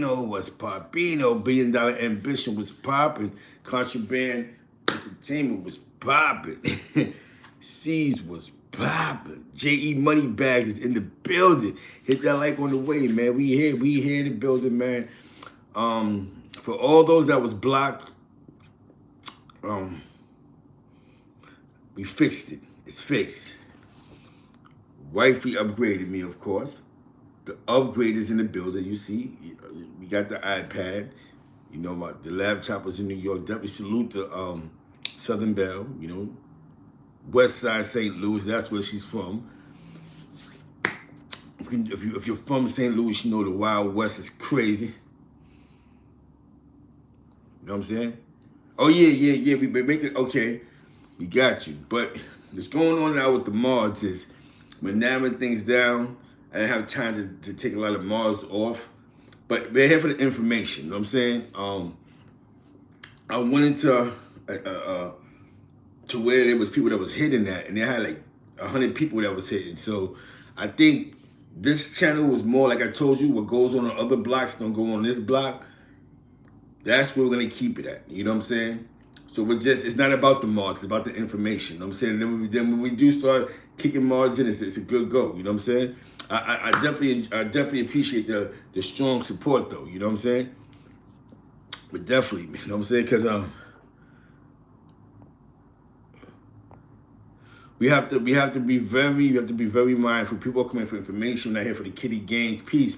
was poppino. $1 billion ambition was popping. Contraband entertainment was popping. C's was popping. J.E. Moneybags is in the building. Hit that like on the way, man. We here in the building, man. For all those that was blocked, um, we fixed it. It's fixed. Wifey upgraded me, of course. The upgrade is in the building. You see, we got the iPad. The laptop was in New York. Definitely salute the Southern Belle. West Side St. Louis. That's where she's from. If you're from St. Louis, you know the Wild West is crazy. You know what I'm saying? Oh yeah. We been making okay. We got you. But what's going on now with the mods is we're narrowing things down. I didn't have time to take a lot of mods off. But we're here for the information. You know what I'm saying? I went into to where there was people that was hitting that, and they had like 100 people that was hitting. So I think this channel was more like I told you, what goes on other blocks don't go on this block. That's where we're gonna keep it at. You know what I'm saying? So it's not about the mods, it's about the information. You know what I'm saying? Then when we do start kicking mods in, it's a good go. You know what I'm saying? I definitely appreciate the strong support though. You know what I'm saying? But definitely, you know what I'm saying? Because we have to be very mindful. People are coming for information. We're not here for the kiddie games. Peace.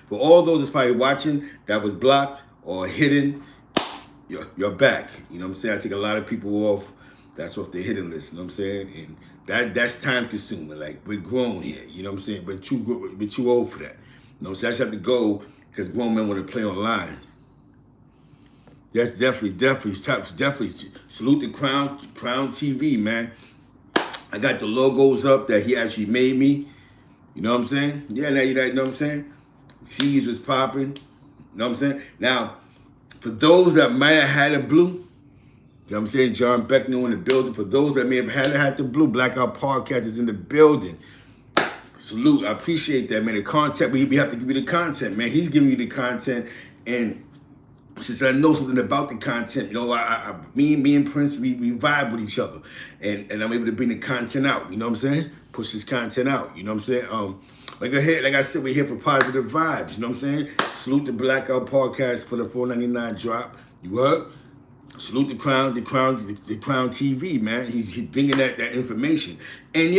For all those that's probably watching that was blocked or hidden, you're back. You know what I'm saying? I take a lot of people off. That's off the hidden list. You know what I'm saying? And that's time consuming. Like, we're grown here. You know what I'm saying? We're too old for that. You know what I'm saying? I just have to go because grown men want to play online. That's definitely salute the Crown TV, man. I got the logos up that he actually made me. You know what I'm saying? Yeah, now you know what I'm saying? C's was popping. You know what I'm saying? Now, for those that might have had a blue, you know what I'm saying? John Beckner in the building. For those that may have had the blue, Blackout Podcast is in the building. Salute. I appreciate that, man. The content, we have to give you the content, man. He's giving you the content. And since I know something about the content, me and Prince, we vibe with each other. And I'm able to bring the content out. You know what I'm saying? Push this content out. You know what I'm saying? Like I said, we're here for positive vibes. You know what I'm saying? Salute the Blackout Podcast for the $4.99 drop. You heard? Salute the Crown TV, man. He's bringing that information. And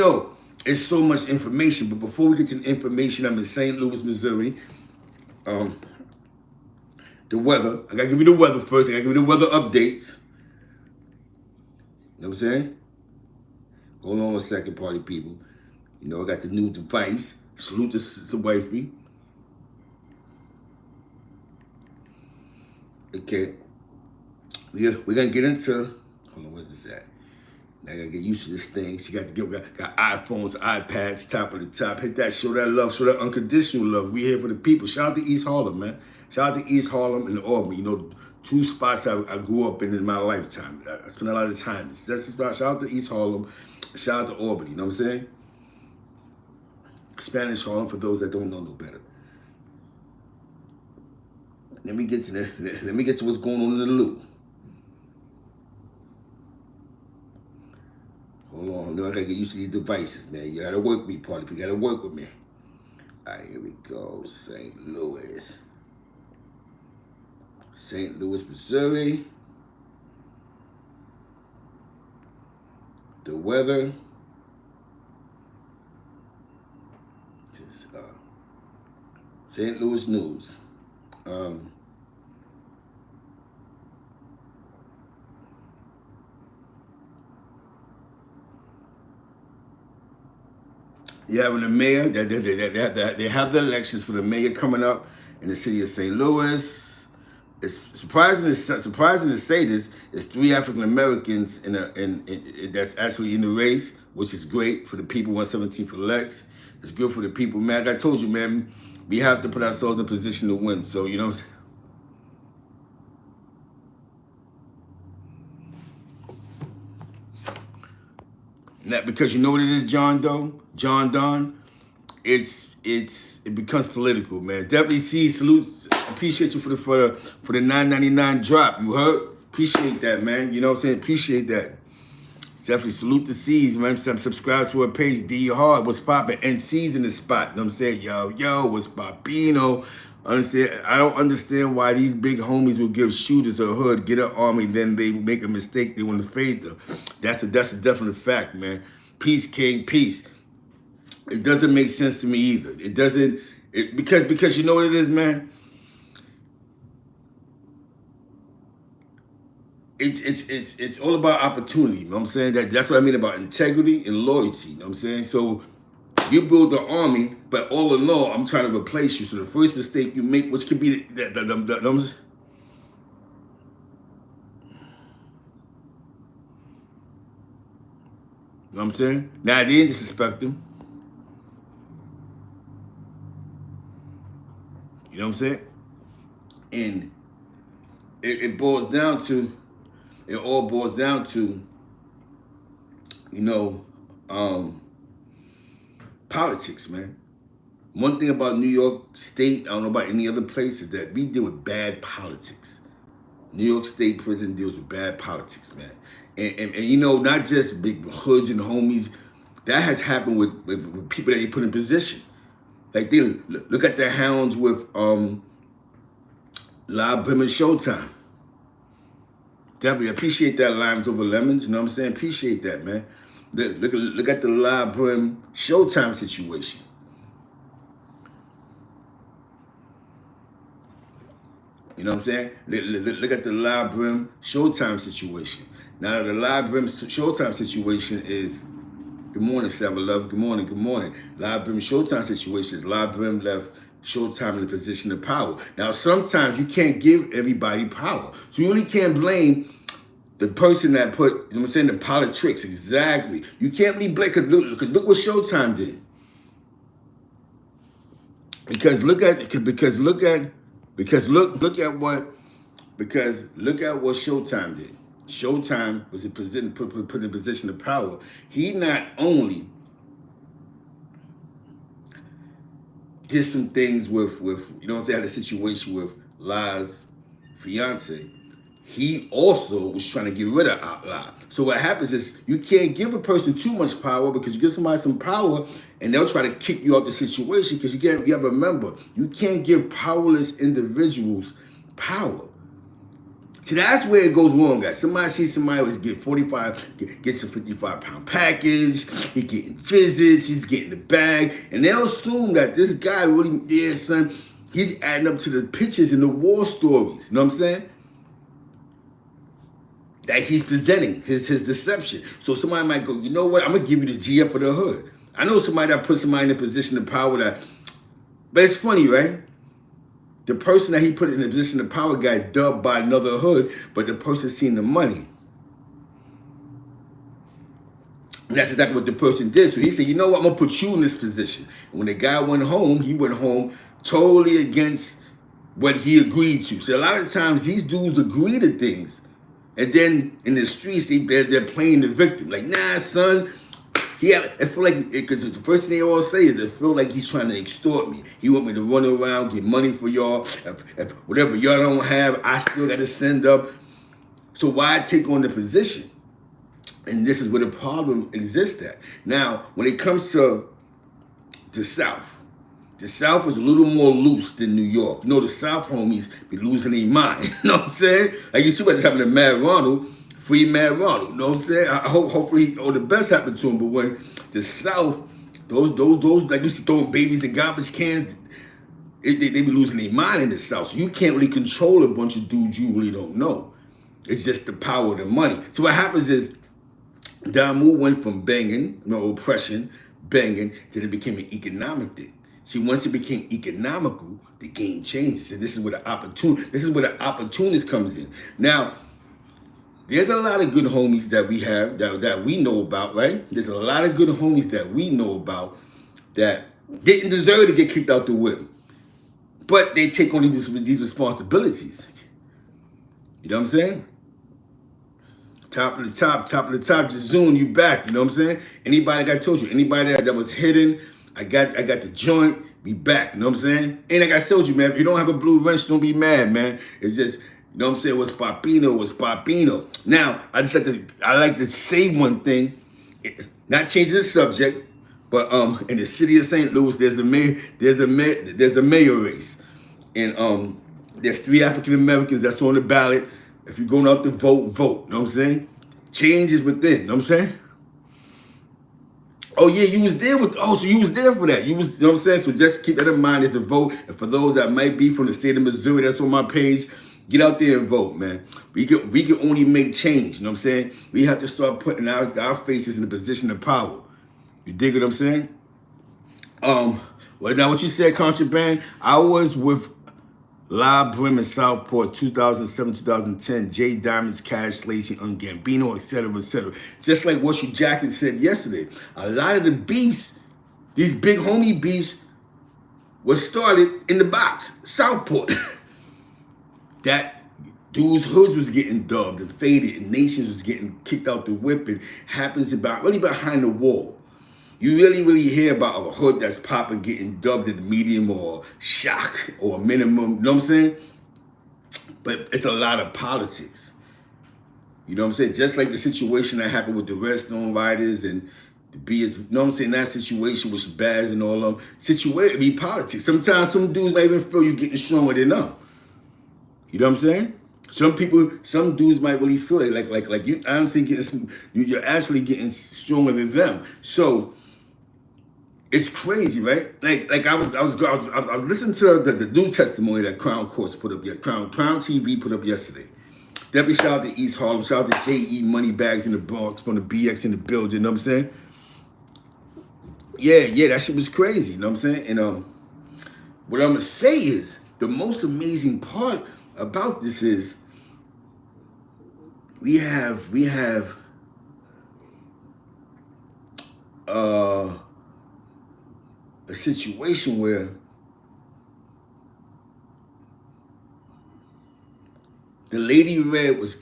it's so much information. But before we get to the information, I'm in St. Louis, Missouri. The weather. I gotta give you the weather first. I gotta give you the weather updates. You know what I'm saying? Hold on a second, party people. I got the new device. Salute to wifey. Okay. We're gonna get into. Hold on, where's this at? Now I gotta get used to this thing. She got iPhones, iPads, top of the top. Hit that, show that love, show that unconditional love. We here for the people. Shout out to East Harlem, man. Shout out to East Harlem and Albany. Two spots I grew up in my lifetime. I spent a lot of time. Shout out to East Harlem. Shout out to Albany. You know what I'm saying? Spanish Harlem for those that don't know no better. Let me get to what's going on in the loop. Hold on, I gotta get used to these devices, man. You gotta work with me, party. You gotta work with me. All right, here we go. St. Louis, Missouri. The weather. St. Louis news. You're having the mayor. They have the elections for the mayor coming up in the city of St. Louis. It's surprising to say this. It's 3 African Americans that's actually in the race, which is great for the people. 117 for Lex. It's good for the people, man. Like I told you, man, we have to put ourselves in position to win. So you know. Not because you know what it is, John Don. It becomes political, man. Definitely see salute Appreciate you for the $9.99 drop. You heard? Appreciate that, man. You know what I'm saying? Appreciate that. Definitely salute the C's, man. Subscribe to our page, D Hard. What's poppin'? NC's in the spot. You know what I'm saying? Yo, what's poppino? I don't understand why these big homies will give shooters a hood, get an army, then they make a mistake, they want to fade them. That's a definite fact, man. Peace, King, peace. It doesn't make sense to me either. It doesn't, because you know what it is, man? It's all about opportunity. You know what I'm saying? That's what I mean about integrity and loyalty. You know what I'm saying? So you build the army, but all in all, I'm trying to replace you. So the first mistake you make, which could be you know what I'm saying? Now they didn't disrespect them. You know what I'm saying? And it boils down to, it all boils down to, you know, politics, man. One thing about New York State, I don't know about any other place, is that we deal with bad politics. New York State prison deals with bad politics, man. And you know, not just big hoods and homies. That has happened with people that they put in position. Like they look at the hounds with Live Brim and Showtime. Definitely appreciate that, limes over lemons. You know what I'm saying? Appreciate that, man. Look at the Live Brim Showtime situation. You know what I'm saying? Look at the Live Brim Showtime situation. Now the Live Brim Showtime situation is, good morning, Seven Love. Good morning, good morning. Live Brim Showtime situation is Live Brim left Showtime in a position of power. Now sometimes you can't give everybody power. So you really can't blame the person that put, you know what I'm saying, the politics, exactly. You can't really blame, because look what Showtime did. Because look at what Showtime did. Showtime was put in a position of power. He not only did some things with you know what I'm saying, had a situation with La's fiance. He also was trying to get rid of La. So what happens is you can't give a person too much power, because you give somebody some power and they'll try to kick you out the situation, because you have to remember, you can't give powerless individuals power. See, that's where it goes wrong, guys. Somebody sees somebody who's getting 45, gets a 55-pound package, he's getting visits, he's getting the bag, and they'll assume that this guy really, yeah, son, he's adding up to the pictures and the war stories. You know what I'm saying? That he's presenting, his deception. So somebody might go, you know what, I'm going to give you the GF for the hood. I know somebody that put somebody in a position of power that, but it's funny, right? The person that he put in a position of power got dubbed by another hood, but the person seen the money. And that's exactly what the person did. So he said, you know what, I'm going to put you in this position. And when the guy went home, he went home totally against what he agreed to. So a lot of times these dudes agree to things, and then in the streets, they're playing the victim. Like, nah, son. I feel like, because the first thing they all say is, I feel like he's trying to extort me. He want me to run around, get money for y'all. If whatever y'all don't have, I still got to send up. So why take on the position? And this is where the problem exists at. Now, when it comes to the South was a little more loose than New York. You know, the South homies be losing their mind. You know what I'm saying? Like, you see what's happening to Mad Ronald. Free Mad Ronald, you know what I'm saying? I hope, hopefully, all the best happened to him. But when the South, those like used to throwing babies in garbage cans, they be losing their mind in the South. So you can't really control a bunch of dudes you really don't know. It's just the power of the money. So what happens is, Damu went from banging, you know, oppression, banging, then it became an economic thing. See, once it became economical, the game changes. And this is where the opportunist comes in. Now, there's a lot of good homies that we have, that we know about, right? There's a lot of good homies that we know about that didn't deserve to get kicked out the whip. But they take on these responsibilities. You know what I'm saying? Top of the top, just zoom you back, you know what I'm saying? Anybody, like I told you, anybody that was hidden, I got the joint, We back, you know what I'm saying? And like I told you, man, if you don't have a blue wrench, don't be mad, man. It's just, you know what I'm saying, what's Papino, what's Papino. Now, I like to say one thing, not changing the subject, but in the city of St. Louis, there's a mayor race. And there's 3 African Americans that's on the ballot. If you're going out to vote, vote. You know what I'm saying? Change is within, you know what I'm saying? Oh yeah, you was there so you was there for that. You was, you know what I'm saying? So just keep that in mind as a vote. And for those that might be from the state of Missouri, that's on my page, get out there and vote, man. We can only make change, you know what I'm saying? We have to start putting our faces in a position of power. You dig what I'm saying? Well, now what you said, Contraband, I was with La Brim in Southport, 2007, 2010, Jay Diamonds, Cash, Lacey, Gambino, etc., etc. Just like what you Jacket said yesterday, a lot of the beefs, these big homie beefs, was started in the box, Southport. That dudes' hoods was getting dubbed and faded, and nations was getting kicked out the whip, and happens about really behind the wall. You really hear about a hood that's popping, getting dubbed in the medium or shock or minimum, you know what I'm saying? But it's a lot of politics. You know what I'm saying? Just like the situation that happened with the Redstone Riders and the BS, you know what I'm saying? That situation with Shabazz and all of them. Situation be politics. Sometimes some dudes might even feel you getting stronger than them. You know what I'm saying? Some dudes might really feel it, like you honestly you're actually getting stronger than them. So it's crazy, right? Like I was listening to the new testimony that Crown Courts put up, Crown TV put up yesterday. Definitely shout out to East Harlem, shout out to J.E. Moneybags in the Bronx from the BX in the building, you know what I'm saying? Yeah, that shit was crazy, you know what I'm saying? And what I'm gonna say is the most amazing part about this is we have a situation where the Lady Red was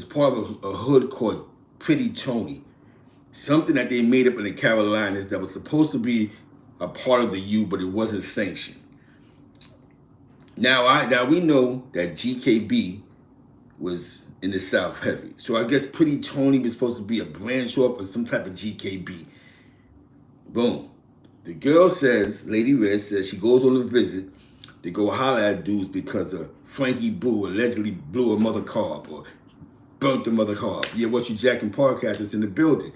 part of a hood called Pretty Tony, something that they made up in the Carolinas that was supposed to be a part of the U, but it wasn't sanctioned. Now we know that GKB was in the South heavy, so I guess Pretty Tony was supposed to be a branch off of some type of GKB. Boom. The girl says, Lady Red says, she goes on a visit. They go holler at dudes because Frankie Boo allegedly blew her mother car up or burnt the mother car up. Yeah, what you Jack and Podcast is in the building.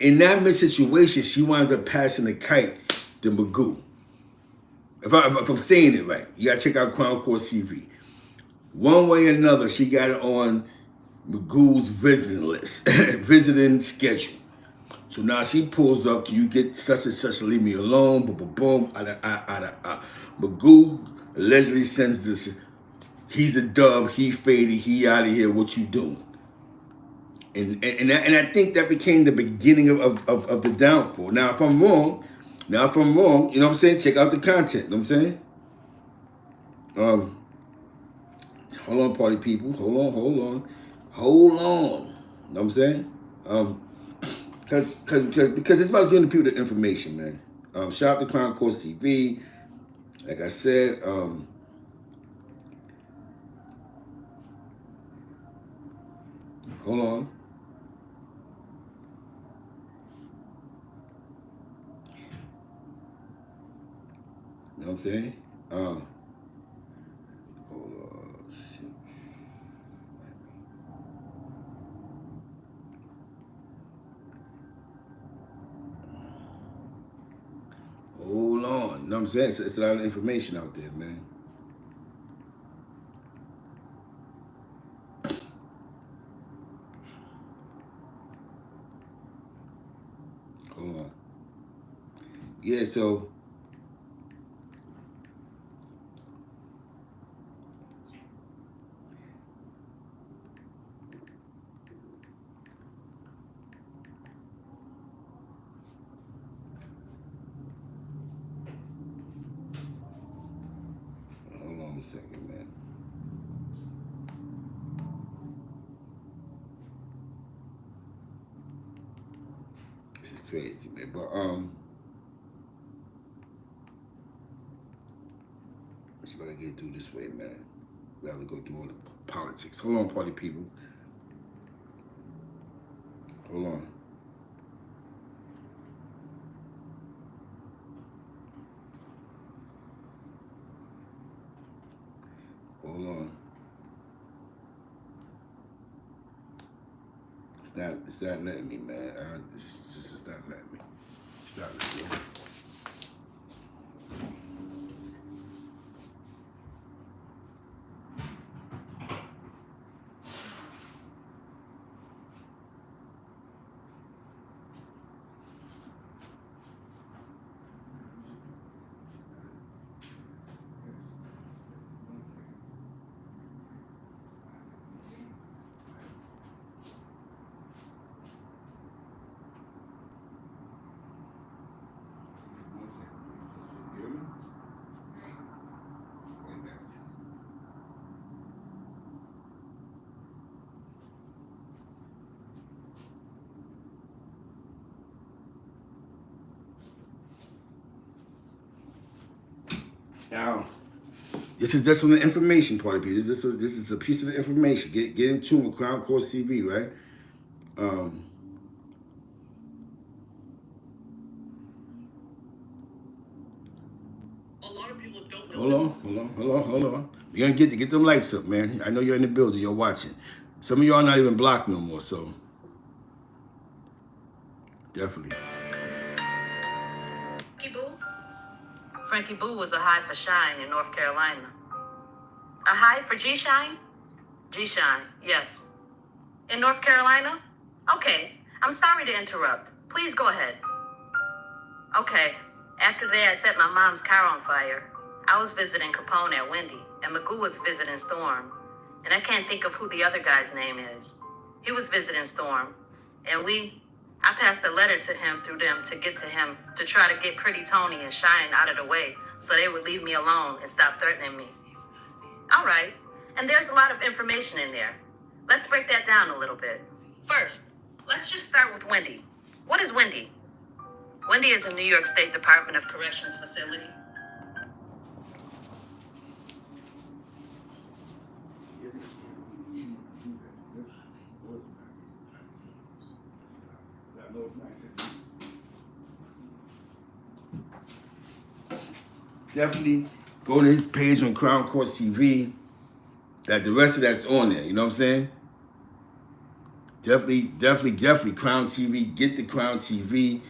In that situation, she winds up passing the kite to Magoo. If I'm saying it right, you gotta check out Crown Court TV. One way or another, she got it on Magoo's visiting list, visiting schedule. So now she pulls up, can you get such and such to leave me alone? Boom, boom, boom. Magoo allegedly sends this, he's a dub, he faded, he out of here, what you doing? And I think that became the beginning of the downfall. Now if I'm wrong, you know what I'm saying? Check out the content, you know what I'm saying? Hold on, party people. Hold on. You know what I'm saying? Because it's about giving people the information, man. Shout out to Crown Court TV. Like I said, hold on. You know what I'm saying? Hold on. Shoot. Hold on. You know what I'm saying? It's a lot of information out there, man. Hold on. Yeah, so hold on a second, man. This is crazy, man. But gotta get through this way, man. We have to go through all the politics. Hold on, party people. Hold on. Hold on. It's not letting me, man. It's just not letting me. It's not letting me. Now, this is just from the information part of it. This is a piece of the information. Get in tune with Crown Court TV, right? A lot of people don't know. Hold on. You're gonna get them likes up, man. I know you're in the building. You're watching. Some of y'all not even blocked no more, so definitely. Frankie Boo was a high for Shine in North Carolina. A high for G-Shine? G-Shine, yes. In North Carolina? Okay, I'm sorry to interrupt. Please go ahead. Okay, after the day I set my mom's car on fire, I was visiting Capone at Wendy, and Magoo was visiting Storm. And I can't think of who the other guy's name is. He was visiting Storm, and I passed a letter to him through them to get to him to try to get Pretty Tony and Shine out of the way so they would leave me alone and stop threatening me. All right, and there's a lot of information in there. Let's break that down a little bit. First, let's just start with Wendy. What is Wendy? Wendy is a New York State Department of Corrections facility. Definitely go to his page on Crown Court TV. That the rest of that's on there. You know what I'm saying? Definitely Crown TV. Get the Crown TV.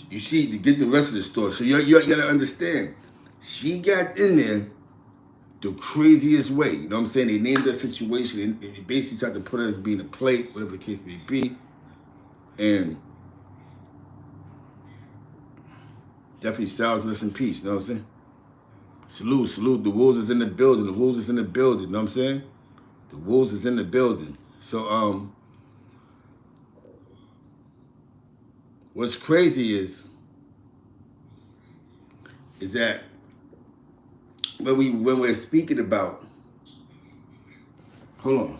You see, to get the rest of the story. So you gotta understand. She got in there the craziest way. You know what I'm saying? They named that situation and they basically tried to put her as being a plate, whatever the case may be. And definitely Styles, rest in peace. You know what I'm saying? Salute. The Wolves is in the building. You know what I'm saying? The Wolves is in the building. So, what's crazy is that when we're speaking about, hold on.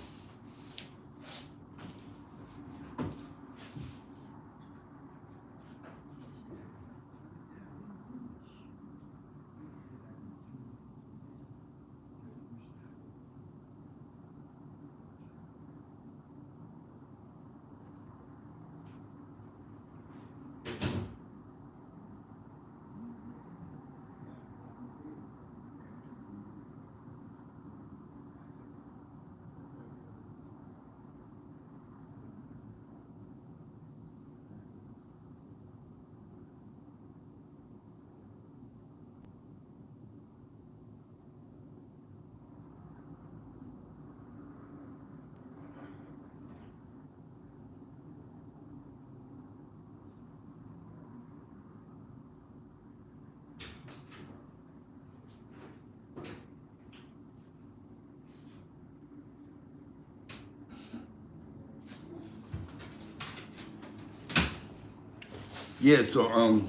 Yeah, so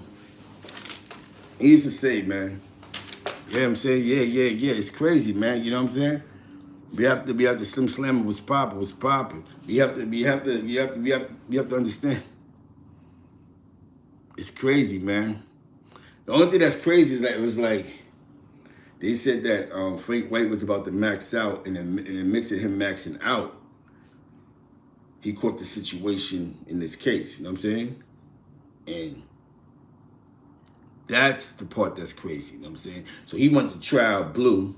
he used to say, man. Yeah, I'm saying, yeah. It's crazy, man. You know what I'm saying? We have to Slim Slammer was popping. You have to understand. It's crazy, man. The only thing that's crazy is that it was like They said that Frank White was about to max out, and in the mix of him maxing out, he caught the situation in this case. You know what I'm saying? And that's the part that's crazy. You know what I'm saying? So he went to trial blue.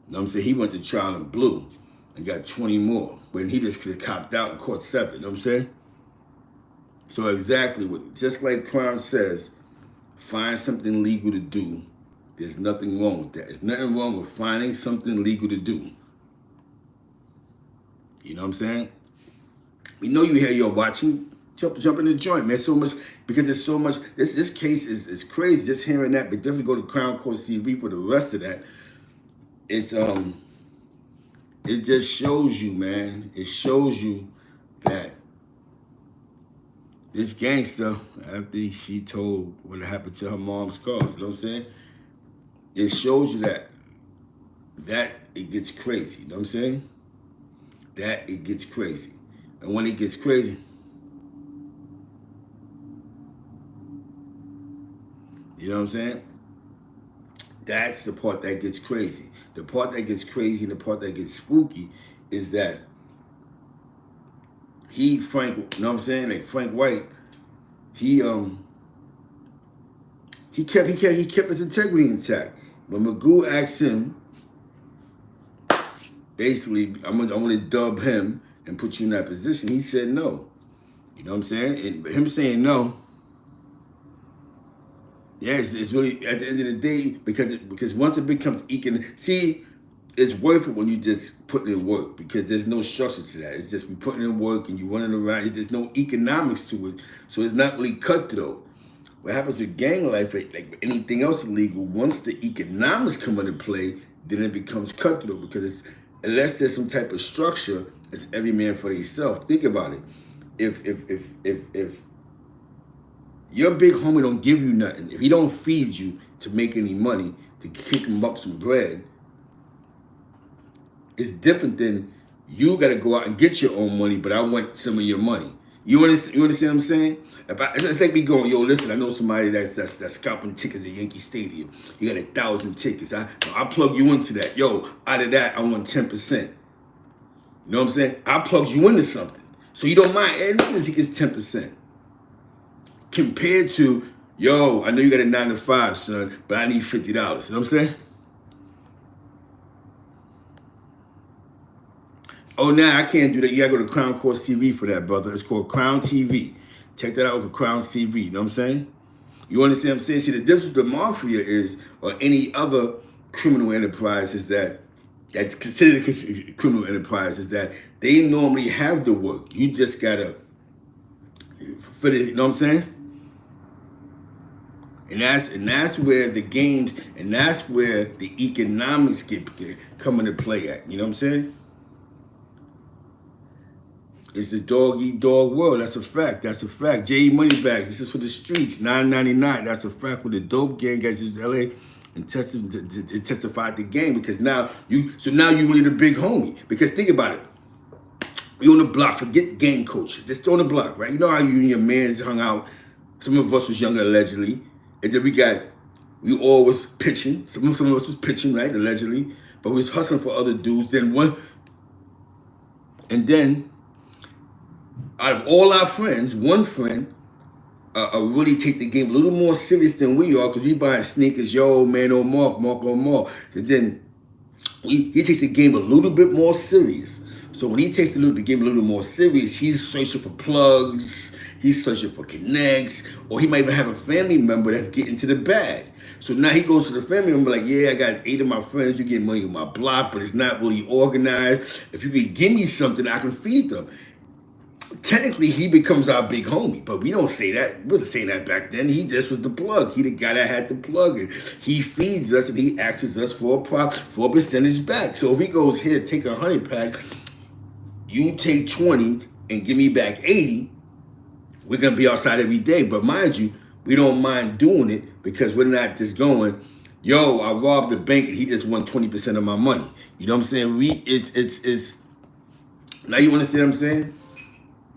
You know what I'm saying? He went to trial in blue and got 20 more. When he just copped out and caught 7. You know what I'm saying? So exactly what, just like Crown says, find something legal to do. There's nothing wrong with that. There's nothing wrong with finding something legal to do. You know what I'm saying? We know you here, you're watching. Jump in the joint, man. So much, because there's so much. This case is crazy. Just hearing that, but definitely go to Crown Court TV for the rest of that. It's it just shows you, man. It shows you that this gangster, after she told what happened to her mom's car, you know what I'm saying? It shows you that it gets crazy. You know what I'm saying? That it gets crazy. And when it gets crazy, you know what I'm saying? That's the part that gets crazy. The part that gets crazy and the part that gets spooky is that Frank, you know what I'm saying? Like Frank White, he kept his integrity intact. When Magoo asked him, basically, I'm gonna dub him and put you in that position, he said no. You know what I'm saying? And him saying no, yeah, it's really, at the end of the day, because once it becomes see, it's worth it when you just put in work, because there's no structure to that. It's just we putting in work and you running around. There's no economics to it, so it's not really cutthroat. What happens with gang life, like anything else illegal, once the economics come into play, then it becomes cutthroat, because unless there's some type of structure, it's every man for himself. Think about it. If your big homie don't give you nothing, if he don't feed you to make any money, to kick him up some bread, it's different than you got to go out and get your own money, but I want some of your money. You understand what I'm saying? It's like me going, yo, listen, I know somebody that's scalping tickets at Yankee Stadium. He got 1,000 tickets. I plug you into that. Yo, out of that, I want 10%. You know what I'm saying? I plug you into something. So you don't mind, as he gets 10%. Compared to, yo, I know you got a 9 to 5, son, but I need $50. You know what I'm saying? Oh, now I can't do that. You gotta go to Crown Court TV for that, brother. It's called Crown TV. Check that out with Crown TV. You know what I'm saying? You understand what I'm saying? See, the difference with the mafia is, or any other criminal enterprise, is that's considered a criminal enterprise, is that they normally have the work. You just gotta fit it. You know what I'm saying? And that's where the games, and that's where the economics get come into play at. You know what I'm saying? It's the dog-eat-dog world. That's a fact. That's a fact. J.E. Moneybags. This is for the streets. $9.99. That's a fact. With the dope gang gets to L.A. and testified the game, because now you really the big homie. Because think about it. You on the block. Forget gang culture. Just on the block, right? You know how you and your mans hung out. Some of us was younger, allegedly. And then we all was pitching. Some of us was pitching, right? Allegedly. But we was hustling for other dudes. Then out of all our friends, one friend really take the game a little more serious than we are, because we buying sneakers, yo, man, oh, Mark, oh, Mark. And then he takes the game a little bit more serious. So when he takes the game a little more serious, he's searching for plugs, he's searching for connects, or he might even have a family member that's getting to the bag. So now he goes to the family member like, yeah, I got 8 of my friends, you get money on my block, but it's not really organized. If you could give me something, I can feed them. Technically, he becomes our big homie, but we don't say that. We wasn't saying that back then. He just was the plug. He the guy that had the plug, and he feeds us and he asks us for a percentage back. So if he goes, here, take 100 pack, you take 20 and give me back 80, we're gonna be outside every day. But mind you, we don't mind doing it, because we're not just going, yo, I robbed the bank and he just won 20% of my money. You know what I'm saying? It's now you understand what I'm saying?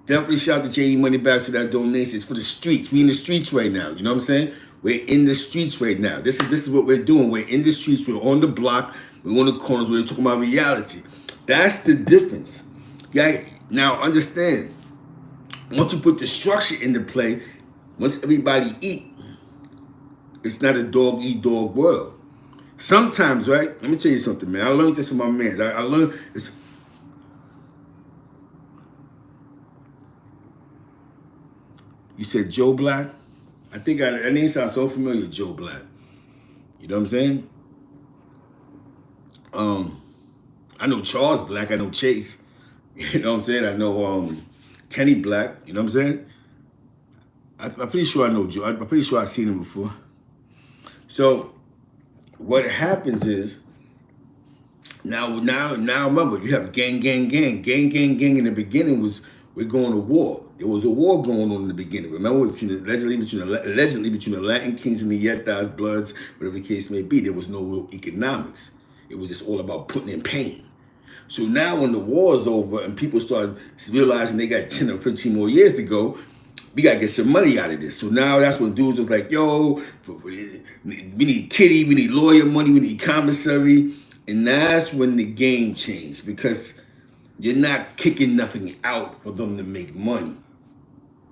Definitely shout out to JD Moneybags for that donation. It's for the streets. We in the streets right now. You know what I'm saying? We're in the streets right now. This is what we're doing. We're in the streets. We're on the block. We're on the corners. We're talking about reality. That's the difference. Yeah. Now understand. Once you put the structure into play, once everybody eat, it's not a dog eat dog world. Sometimes, right? Let me tell you something, man. I learned this from my mans. I learned this. You said Joe Black? I think that name sounds so familiar, Joe Black. You know what I'm saying? I know Charles Black. I know Chase. You know what I'm saying? I know Kenny Black. You know what I'm saying? I'm pretty sure I know Joe. I'm pretty sure I've seen him before. So what happens is now remember, you have gang. In the beginning was we're going to war. There was a war going on in the beginning. Remember, allegedly between the Latin Kings and the Yetas, Bloods, whatever the case may be. There was no real economics. It was just all about putting in pain. So now when the war is over and people start realizing they got 10 or 15 more years to go, we got to get some money out of this. So now that's when dudes was like, yo, we need kitty, we need lawyer money, we need commissary. And that's when the game changed, because you're not kicking nothing out for them to make money.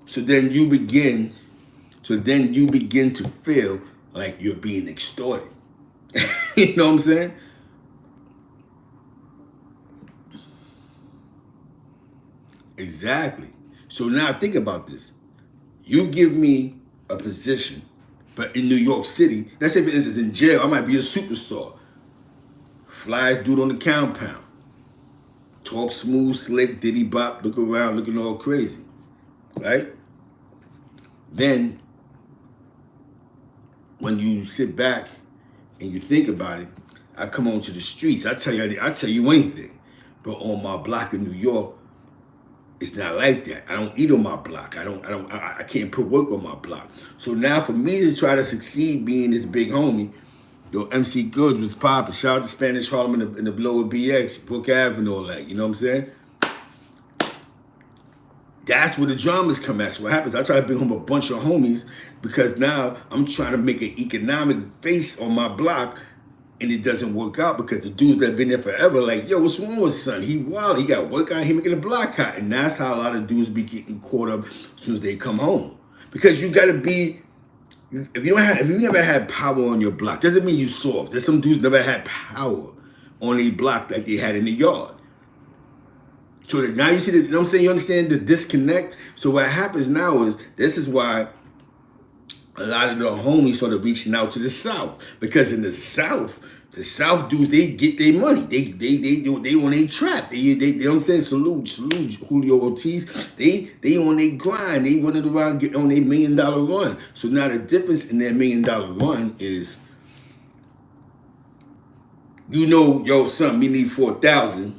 So then you begin to feel like you're being extorted. You know what I'm saying? Exactly. So now think about this. You give me a position, but in New York City, let's say for instance in jail, I might be a superstar. Flies dude on the compound. Talk smooth, slick, diddy bop, look around, looking all crazy. Right? Then, when you sit back and you think about it, I come onto the streets. I tell you anything. But on my block in New York, it's not like that. I don't eat on my block. I can't put work on my block. So now for me to try to succeed being this big homie, yo, MC Goods was popping. Shout out to Spanish Harlem in the Blower BX, Brook Ave and all that. You know what I'm saying? That's where the dramas come at. So what happens, I try to bring home a bunch of homies because now I'm trying to make an economic face on my block, and it doesn't work out because the dudes that have been there forever like, yo, what's wrong with son? He wild. He got work out. He making the block hot. And that's how a lot of dudes be getting caught up as soon as they come home. Because you got to be, if you never had power on your block, doesn't mean you soft. There's some dudes never had power on a block like they had in the yard. So now you see, you know what I'm saying? You understand the disconnect? So what happens now is, this is why a lot of the homies started reaching out to the South. Because in the South dudes, they get their money. They on their trap. They you know what I'm saying? Salute Julio Ortiz. They on their grind. They running around getting on their $1 million run. So now the difference in their $1 million run is, you know, yo, son, we need 4,000.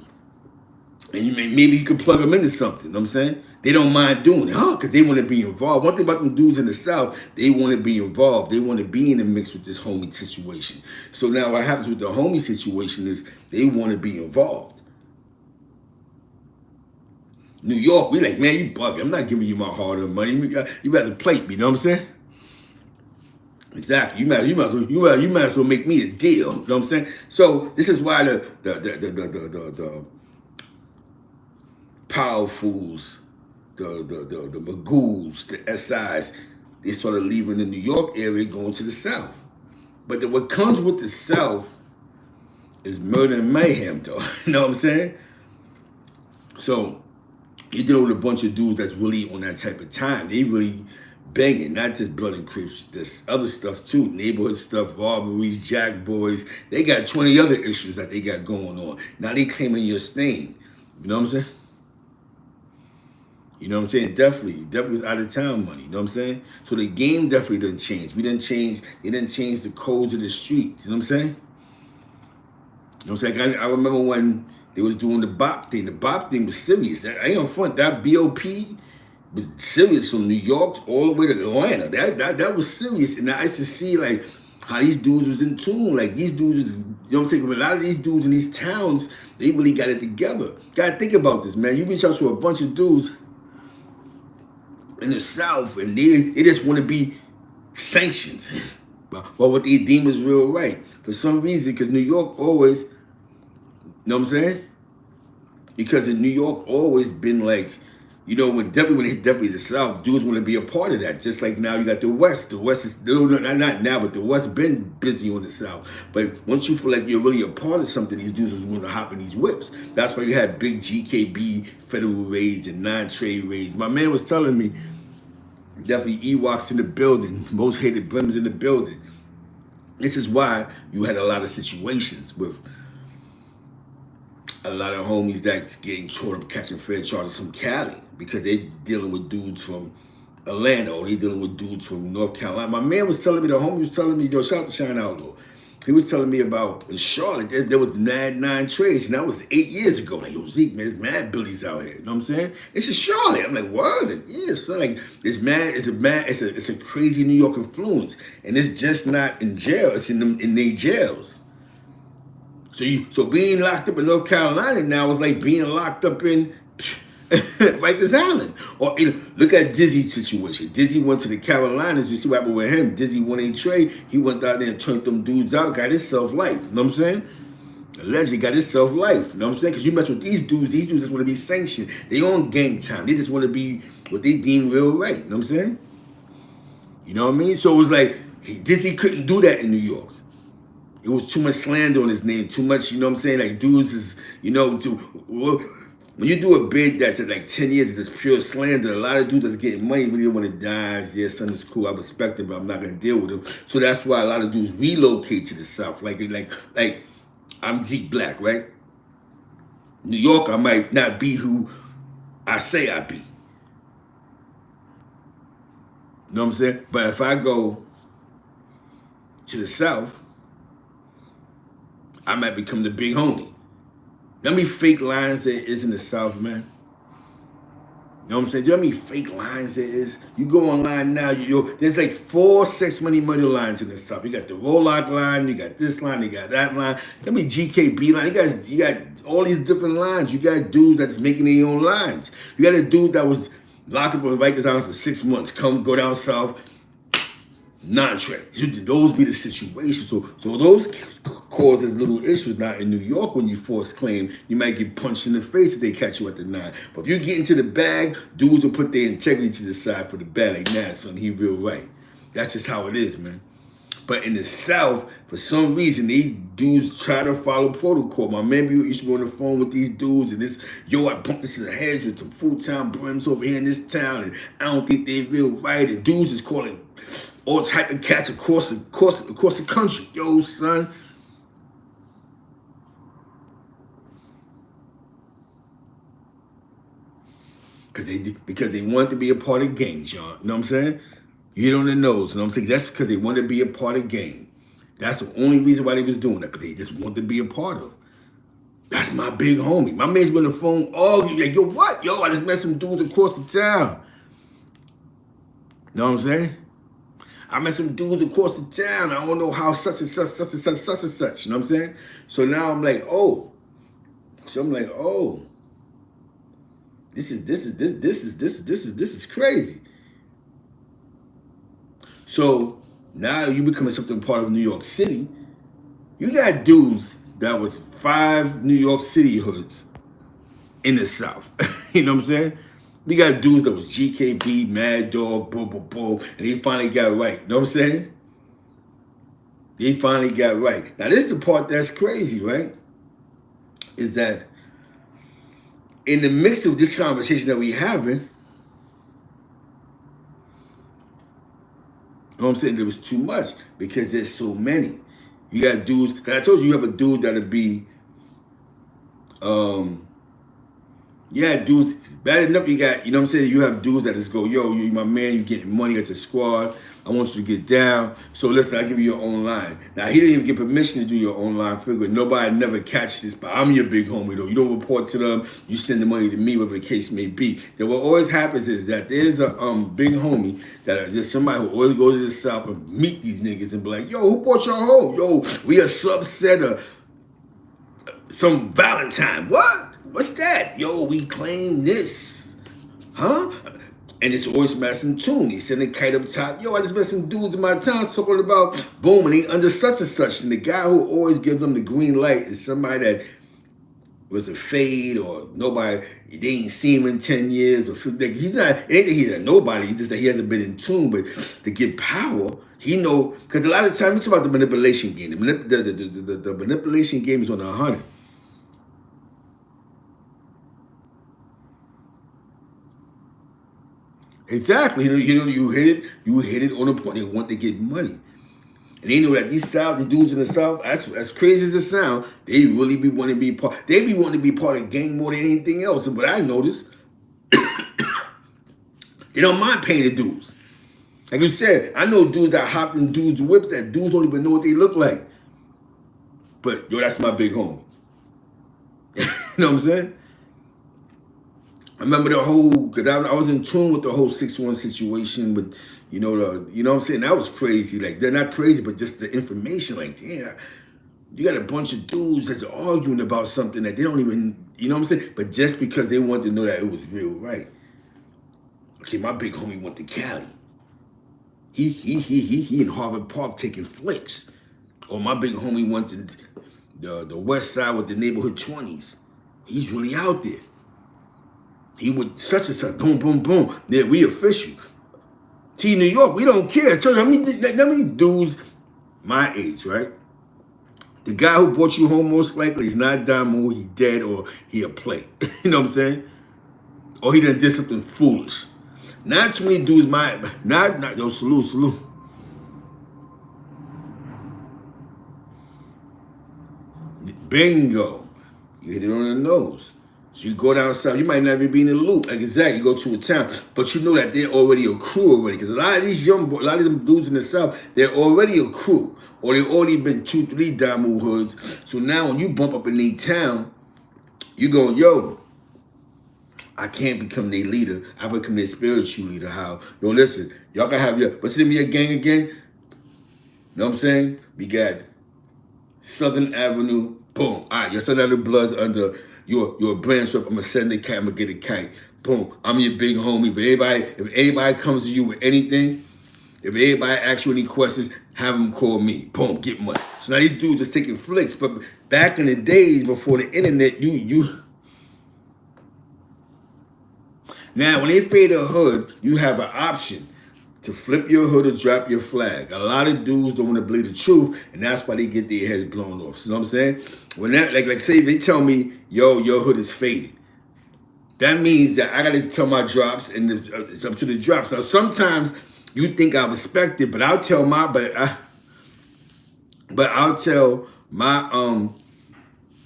And maybe you could plug them into something, you know what I'm saying? They don't mind doing it, because they want to be involved. One thing about them dudes in the South, they want to be involved. They want to be in the mix with this homie situation. So now what happens with the homie situation is they want to be involved. New York, we like, man, you bugging. I'm not giving you my hard-earned money. You better plate me, you know what I'm saying? Exactly. You might as well make me a deal, you know what I'm saying? So this is why the powerfuls, the Magoos, the SIs, they started leaving the New York area, going to the South. But what comes with the South is murder and mayhem, though. You know what I'm saying? So you deal with a bunch of dudes that's really on that type of time. They really banging, not just blood and Crips. There's other stuff too, neighborhood stuff, robberies, jack boys. They got 20 other issues that they got going on. Now they claiming your stain. You know what I'm saying? You know what I'm saying? Definitely was out of town money. You know what I'm saying? So the game definitely didn't change. They didn't change the codes of the streets. You know what I'm saying? You know what I'm saying? I remember when they was doing the bop thing. The bop thing was serious. I ain't gonna front. That BOP was serious from New York all the way to Atlanta. That was serious. And I used to see like how these dudes was in tune. Like these dudes was, you know what I'm saying? A lot of these dudes in these towns, they really got it together. Gotta think about this, man. You reach out to a bunch of dudes in the South, and they just want to be sanctions. But what they deem is real right. For some reason, because New York always, you know what I'm saying? Because in New York always been like, you know, when definitely the South, dudes want to be a part of that. Just like now you got the West. The West is still, not now, but the West been busy on the South. But once you feel like you're really a part of something, these dudes was going to hop in these whips. That's why you had big GKB federal raids and non-trade raids. My man was telling me, definitely Ewoks in the building, most hated Brims in the building. This is why you had a lot of situations with a lot of homies that's getting caught up catching fair charges from Cali because they dealing with dudes from Atlanta or they dealing with dudes from North Carolina. My man was telling me, the homie was telling me, yo, shout out to Shine Outlaw. He was telling me about in Charlotte, there was mad 9 trades, and that was 8 years ago. Like, yo, Zeke, man, there's mad billies out here. You know what I'm saying? It's in Charlotte. I'm like, what? Yeah, son. Like, it's a crazy New York influence. And it's just not in jail, it's in their jails. So being locked up in North Carolina now is like being locked up in Rikers Island. Or look at Dizzy's situation. Dizzy went to the Carolinas. You see what happened with him. Dizzy won a trade. He went out there and turned them dudes out. Got himself life. You know what I'm saying? Allegedly got himself life. You know what I'm saying? Because you mess with these dudes just want to be sanctioned. They on gang time. They just want to be what they deem real right. You know what I'm saying? You know what I mean? So it was like, Dizzy couldn't do that in New York. It was too much slander on his name, too much, you know what I'm saying? Like, dudes is, you know, when you do a bid that's at like 10 years, it's just pure slander. A lot of dudes that's getting money really want to die. Yeah, son is cool, I respect him, but I'm not going to deal with him. So that's why a lot of dudes relocate to the South. Like I'm Zeke Black, right? New York, I might not be who I say I be. You know what I'm saying? But if I go to the South, I might become the big homie. How many fake lines there is in the South, man? You know what I'm saying? Do you know how many fake lines there is? You go online now, there's like 4 sex money lines in the South. You got the Rolock line, you got this line, you got that line. How many GKB line? You got all these different lines. You got dudes that's making their own lines. You got a dude that was locked up on Rikers Island for 6 months. Go down south. Non-trade. Those be the situations. So those causes little issues. Now in New York, when you force claim, you might get punched in the face if they catch you at the 9. But if you get into the bag, dudes will put their integrity to the side for the bag. Like, nah, son, he real right. That's just how it is, man. But in the South, for some reason, these dudes try to follow protocol. My man used to be on the phone with these dudes, and this, yo, I bumped this in the heads with some full-time brims over here in this town, and I don't think they real right. And dudes is calling all type of cats across the country. Yo, son. Because they want to be a part of gangs, y'all. You know what I'm saying? You hit on the nose. You know what I'm saying? That's because they want to be a part of gang. That's the only reason why they was doing that. Because they just want to be a part of. That's my big homie. My man's been on the phone all like, yo, what? Yo, I just met some dudes across the town. You know what I'm saying? I met some dudes across the town. I don't know how such and such. You know what I'm saying? So now I'm like, oh. So I'm like, oh. This is crazy. So now you becoming something part of New York City. You got dudes that was 5 New York City hoods in the South. You know what I'm saying? We got dudes that was GKB, Mad Dog, and they finally got right. You know what I'm saying? They finally got right. Now this is the part that's crazy, right? Is that in the mix of this conversation that we having, you know what I'm saying? There was too much because there's so many. You got dudes, because I told you have a dude that'll be, dudes, bad enough you got, you know what I'm saying? You have dudes that just go, yo, you my man, you getting money at the squad. I want you to get down. So listen, I'll give you your own line. Now, he didn't even get permission to do your own line figure. Nobody never catch this, but I'm your big homie, though. You don't report to them. You send the money to me, whatever the case may be. Then what always happens is that there's a big homie that just somebody who always goes to the South and meet these niggas and be like, yo, who brought y'all home? Yo, we a subset of some Valentine. What? What's that? Yo, we claim this. Huh? And it's always messing tune. He send a kite up top. Yo, I just met some dudes in my town talking about boom, and they under such and such. And the guy who always gives them the green light is somebody that was a fade or nobody, they ain't seen him in 10 years. Or he's not, it ain't that he's a nobody, it's just that he hasn't been in tune. But to get power, he know, because a lot of times it's about the manipulation game. The manipulation game is on 100. Exactly. You hit it on the point. They want to get money. And they know that the dudes in the South, as crazy as it sound, they really be wanting to be part. They be wanting to be part of the gang more than anything else. But I noticed they don't mind paying the dudes. Like you said, I know dudes that hopped in dudes' whips that dudes don't even know what they look like. But yo, that's my big homie. You know what I'm saying? I remember the whole, because I was in tune with the whole 6-1 situation with, you know what I'm saying? That was crazy. Like, they're not crazy, but just the information, like, damn, you got a bunch of dudes that's arguing about something that they don't even, you know what I'm saying? But just because they wanted to know that it was real, right? Okay, my big homie went to Cali. He in Harvard Park taking flicks. Or my big homie went to the West Side with the neighborhood 20s. He's really out there. He would such and such, boom, boom, boom. Yeah, we official. T New York, we don't care. Tell you how many dudes my age, right? The guy who brought you home most likely is not Damu, he dead or he a play. You know what I'm saying? Or he done did something foolish. Not too many dudes yo, salute. Bingo. You hit it on the nose. So you go down south, you might not even be in the loop. Like exactly, you go to a town, but you know that they're already a crew already. Because a lot of these young boys, a lot of them dudes in the south, they're already a crew. Or they already been 2-3 Damu hoods. So now when you bump up in their town, you go, yo, I can't become their leader. I become their spiritual leader. How? Yo, listen, y'all can have your, but send me a gang again. You know what I'm saying? We got Southern Avenue, boom. All right, your Southern Avenue Bloods under your branch up. I'm gonna send the kite, I'm gonna get a kite. Boom. I'm your big homie. If anybody comes to you with anything, if anybody asks you any questions, have them call me. Boom, get money. So now these dudes just taking flicks. But back in the days before the internet, now when they fade a hood, you have an option to flip your hood or drop your flag. A lot of dudes don't want to believe the truth, and that's why they get their heads blown off. You know what I'm saying? When that, like say they tell me, yo, your hood is faded. That means that I got to tell my drops, and it's up to the drops. Now sometimes you think I respect it, but I'll tell my, I'll tell my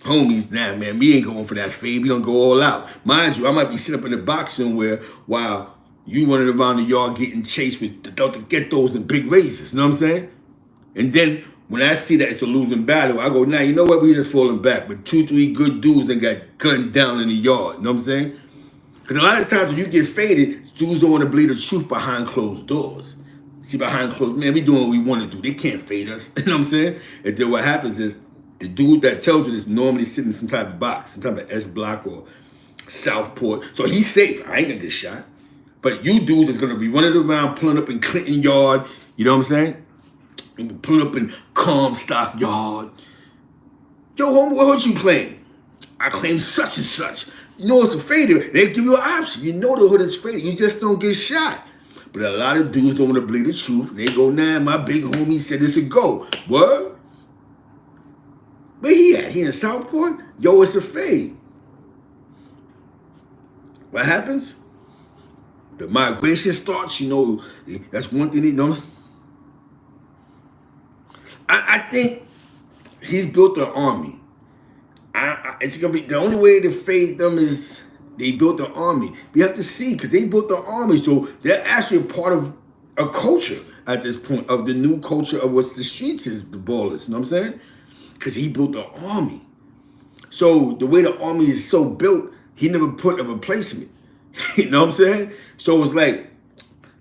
homies, nah, man, we ain't going for that fade. We gonna go all out. Mind you, I might be sitting up in the box somewhere while you running around the yard getting chased with the ghettos and big razors. You know what I'm saying? And then when I see that it's a losing battle, I go, nah, you know what? We just falling back. But 2-3 good dudes that got gunned down in the yard. You know what I'm saying? Because a lot of times when you get faded, dudes don't want to believe the truth behind closed doors. See, behind closed, man, we doing what we want to do. They can't fade us. You know what I'm saying? And then what happens is the dude that tells you this normally sitting in some type of box, some type of S block or Southport. So he's safe. I ain't gonna get shot. But you dudes is gonna be running around, pulling up in Clinton Yard. You know what I'm saying? And pulling up in Comstock Yard. Yo, homie, what hood you claim? I claim such and such. You know it's a fader. They give you an option. You know the hood is faded. You just don't get shot. But a lot of dudes don't want to believe the truth. They go, nah, my big homie said it's a go. What? Where he at? He in Southport? Yo, it's a fade. What happens? The migration starts, you know, that's one thing, you know. I think he's built an army. It's gonna be the only way to fade them is they built the army. We have to see because they built the army, so they're actually a part of a culture at this point of the new culture of what's the streets is the ballers. You know what I'm saying? Because he built the army. So the way the army is so built, he never put a replacement. You know what I'm saying? So it's like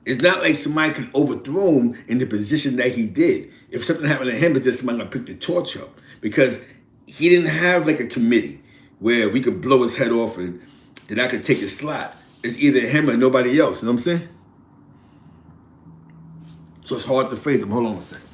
it's not like somebody can overthrow him in the position that he did. If something happened to him, it's just somebody gonna pick the torch up because he didn't have like a committee where we could blow his head off and then I could take his slot. it's either him or nobody else. You know what I'm saying? So it's hard to fade them. Hold on a second.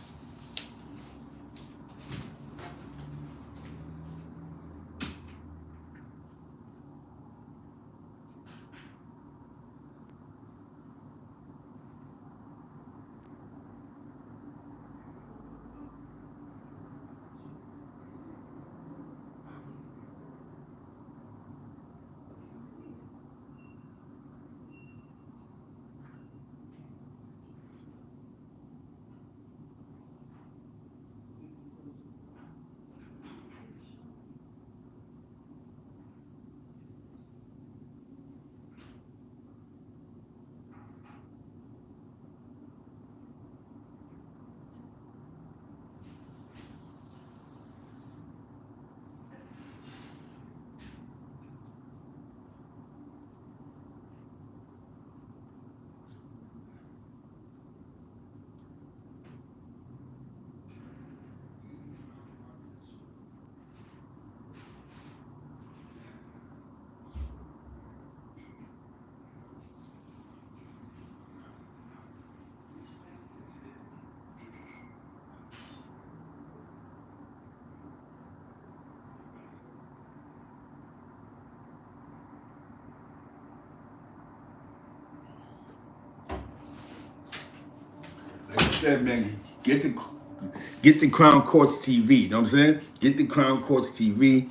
Like I said, man, get the Crown Courts TV. You know what I'm saying? Get the Crown Courts TV.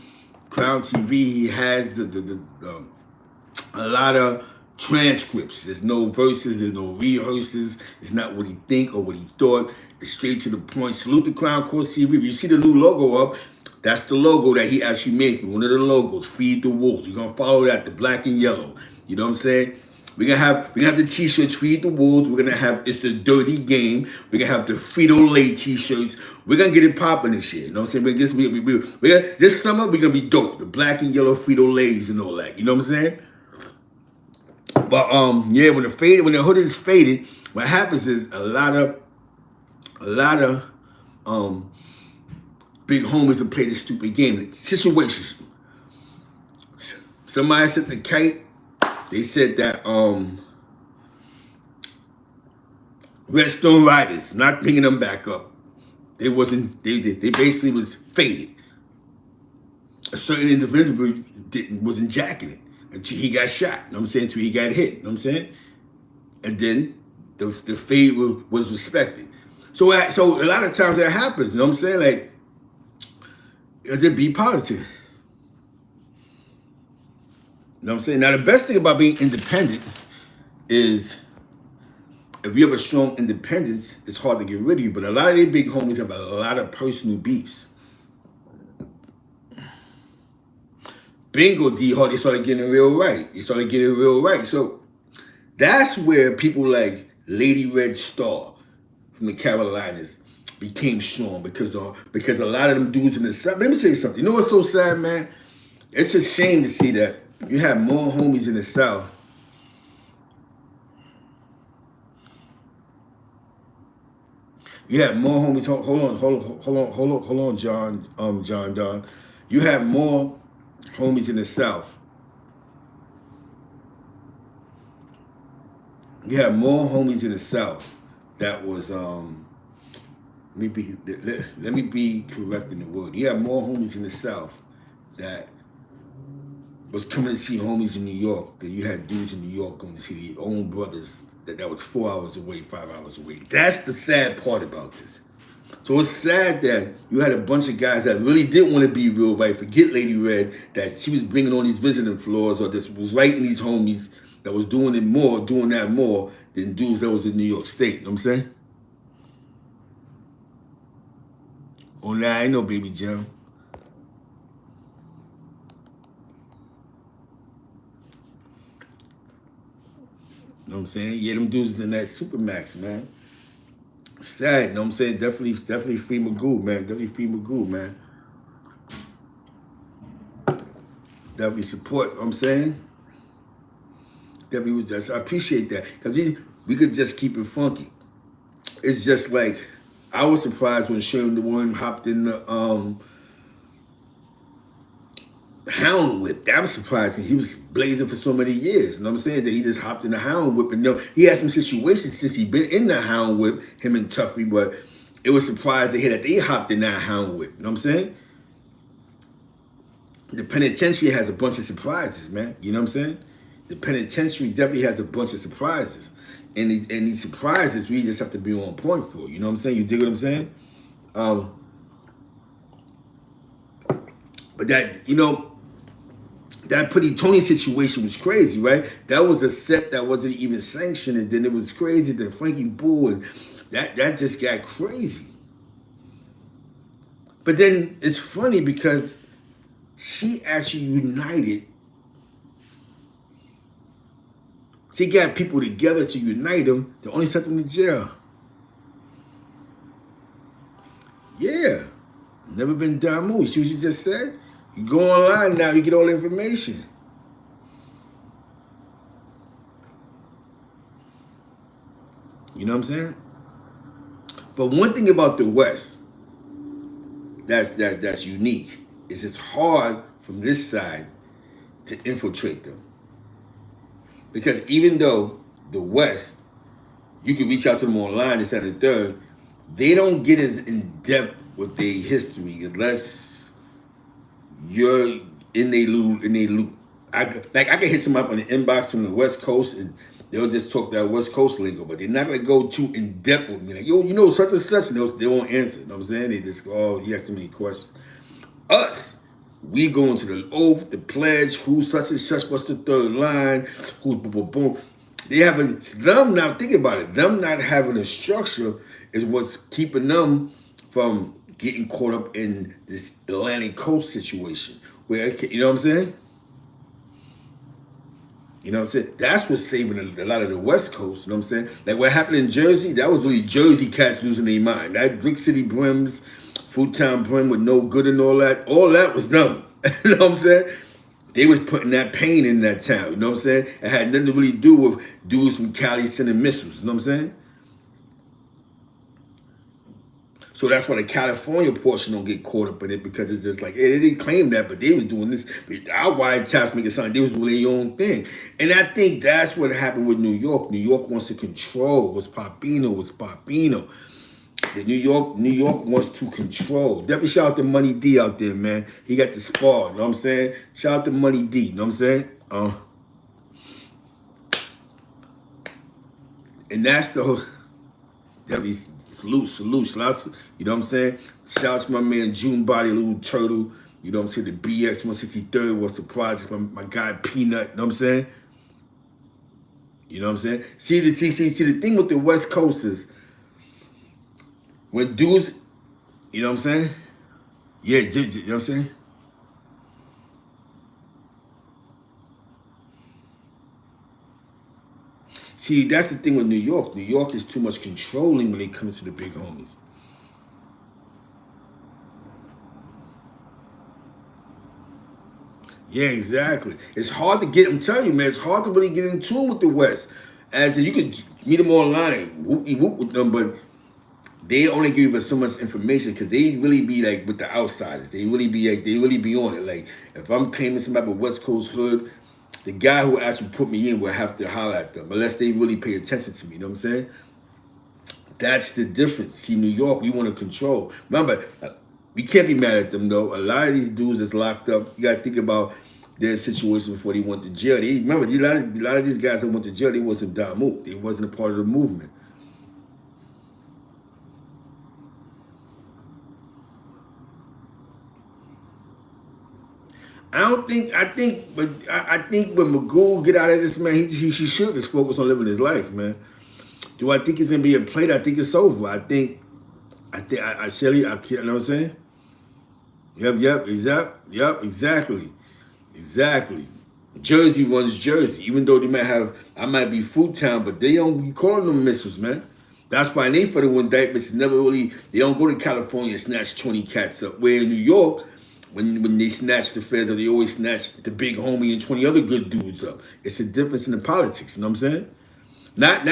Crown TV. He has a lot of transcripts. There's no verses. There's no rehearsals. It's not what he think or what he thought. It's straight to the point. Salute the Crown Courts TV. If you see the new logo up, that's the logo that he actually made. One of the logos. Feed the Wolves. We're gonna follow that. The black and yellow. You know what I'm saying? We're gonna have the t-shirts, Feed the Wolves. We're gonna have It's the Dirty Game. We're gonna have the Frito-Lay t-shirts. We're gonna get it popping this year. You know what I'm saying? This summer we're gonna be dope. The black and yellow Frito-Lays and all that. You know what I'm saying? But yeah, when the hood is faded, what happens is a lot of big homies will play this stupid game. It's situations. Somebody said the kite. They said that Redstone Riders, not picking them back up. They basically was faded. A certain individual wasn't jacking it until he got shot. You know what I'm saying? Until he got hit. You know what I'm saying? And then the fade was respected. So a lot of times that happens. You know what I'm saying? Like, does it be politics? You know what I'm saying? Now, the best thing about being independent is if you have a strong independence, it's hard to get rid of you. But a lot of these big homies have a lot of personal beefs. Bingo, D-Hard, they started getting real right. So that's where people like Lady Red Star from the Carolinas became strong because a lot of them dudes in the South. Let me say something. You know what's so sad, man? It's a shame to see that you have more homies in the South. You have more homies. Hold on, John Don. You have more homies in the South. You have more homies in the South that was let me be correct in the word. You have more homies in the South that was coming to see homies in New York than you had dudes in New York going to see their own brothers that was 4 hours away, 5 hours away. That's the sad part about this. So it's sad that you had a bunch of guys that really didn't want to be real right. Forget Lady Red, that she was bringing on these visiting floors or just was writing these homies that was doing that more than dudes that was in New York State. You know what I'm saying? Oh, nah, I know, Baby Jim. You know what I'm saying? Yeah, them dudes is in that Supermax, man. Sad, you know what I'm saying? Definitely free Magoo, man. Definitely support, you know what I'm saying? I appreciate that. Because we could just keep it funky. It's just like, I was surprised when Sherman the One hopped in the Hound whip, that surprised me. He was blazing for so many years. You know what I'm saying? That he just hopped in the hound whip. And he had some situations since he been in the hound whip, him and Tuffy, but it was surprised to hear that they hopped in that hound whip. You know what I'm saying? The penitentiary has a bunch of surprises, man. You know what I'm saying? The penitentiary definitely has a bunch of surprises. And these surprises, we just have to be on point for. You know what I'm saying? You dig what I'm saying? But that, you know, that Pretty Tony situation was crazy, right? That was a set that wasn't even sanctioned, and then it was crazy that Frankie Boo, and that just got crazy. But then it's funny because she actually united. She got people together to unite them to only set them to jail. Yeah. Never been Damu. You see what you just said? You go online now, you get all the information. You know what I'm saying? But one thing about the West that's unique is it's hard from this side to infiltrate them. Because even though the West, you can reach out to them online, this, that, and the third, they don't get as in-depth with their history unless you're in their loop. I can hit some up on the inbox from the West Coast and they'll just talk that West Coast lingo, but they're not gonna go too in depth with me. Like, yo, you know such and such, and they won't answer. You know what I'm saying? They just go, oh, you ask too many questions. Us, we go into the oath, the pledge, who's such and such, what's the third line, who's boom, boom, boom. They have them now, think about it, them not having a structure is what's keeping them from getting caught up in this Atlantic Coast situation. Where, you know what I'm saying? You know what I'm saying? That's what's saving a lot of the West Coast, you know what I'm saying? Like what happened in Jersey, that was really Jersey cats losing their mind. That Brick City Brims, Fruittown Brim with no good and all that was them. You know what I'm saying? They was putting that pain in that town, you know what I'm saying? It had nothing to really do with dudes from Cali sending missiles, you know what I'm saying? So that's why the California portion don't get caught up in it, because it's just like, hey, they didn't claim that, but they was doing this. Our wiretaps make it sound like they was doing their own thing. And I think that's what happened with New York. New York wants to control what's Papino. The New York wants to control. Definitely shout out to Money D out there, man. He got the spar, you know what I'm saying? Shout out to Money D, you know what I'm saying? And that's the whole, definitely salute, shout out to, you know what I'm saying? Shout out to my man June Body, Little Turtle, you know what I'm saying? The BX 163rd was surprised, my guy Peanut, you know what I'm saying? You know what I'm saying? See the thing with the West Coast is, when dudes, you know what I'm saying? Yeah, you know what I'm saying? See, that's the thing with New York. New York is too much controlling when it comes to the big homies. Yeah, exactly. It's hard to get, I'm telling you, man, it's hard to really get in tune with the West. As in, you could meet them online and whoop with them, but they only give us so much information because they really be like with the outsiders. They really be on it. Like if I'm claiming some type of West Coast hood, the guy who actually put me in will have to holler at them unless they really pay attention to me. You know what I'm saying? That's the difference. See, New York, we want to control. Remember, we can't be mad at them though. A lot of these dudes is locked up. You got to think about their situation before they went to jail. Remember, a lot of these guys that went to jail, they wasn't Damu. They wasn't a part of the movement. I think when Magoo get out of this, man, he should just focus on living his life, man. Do I think it's gonna be a plate? I think it's over. I Shelly, you know what I'm saying? Yep, exactly. Jersey runs Jersey, even though I might be Fruittown, but they don't be calling them missiles, man. That's why they for the indictments is never really, they don't go to California and snatch 20 cats up. Where in New York, when they snatch the feds up, they always snatch the big homie and 20 other good dudes up. It's a difference in the politics, you know what I'm saying? Not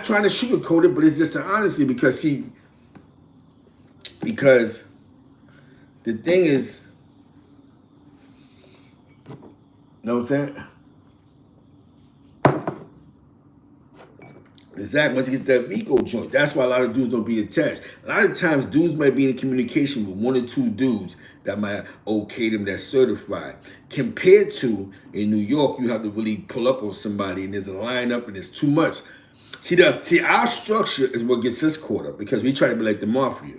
trying to sugarcoat it, but it's just an honesty because the thing is, know what I'm saying? Exactly. Once he gets that Rico joint, that's why a lot of dudes don't be attached. A lot of times, dudes might be in communication with one or two dudes that might okay them, that's certified. Compared to in New York, you have to really pull up on somebody, and there's a lineup, and there's too much. See, our structure is what gets us caught up because we try to be like the mafia.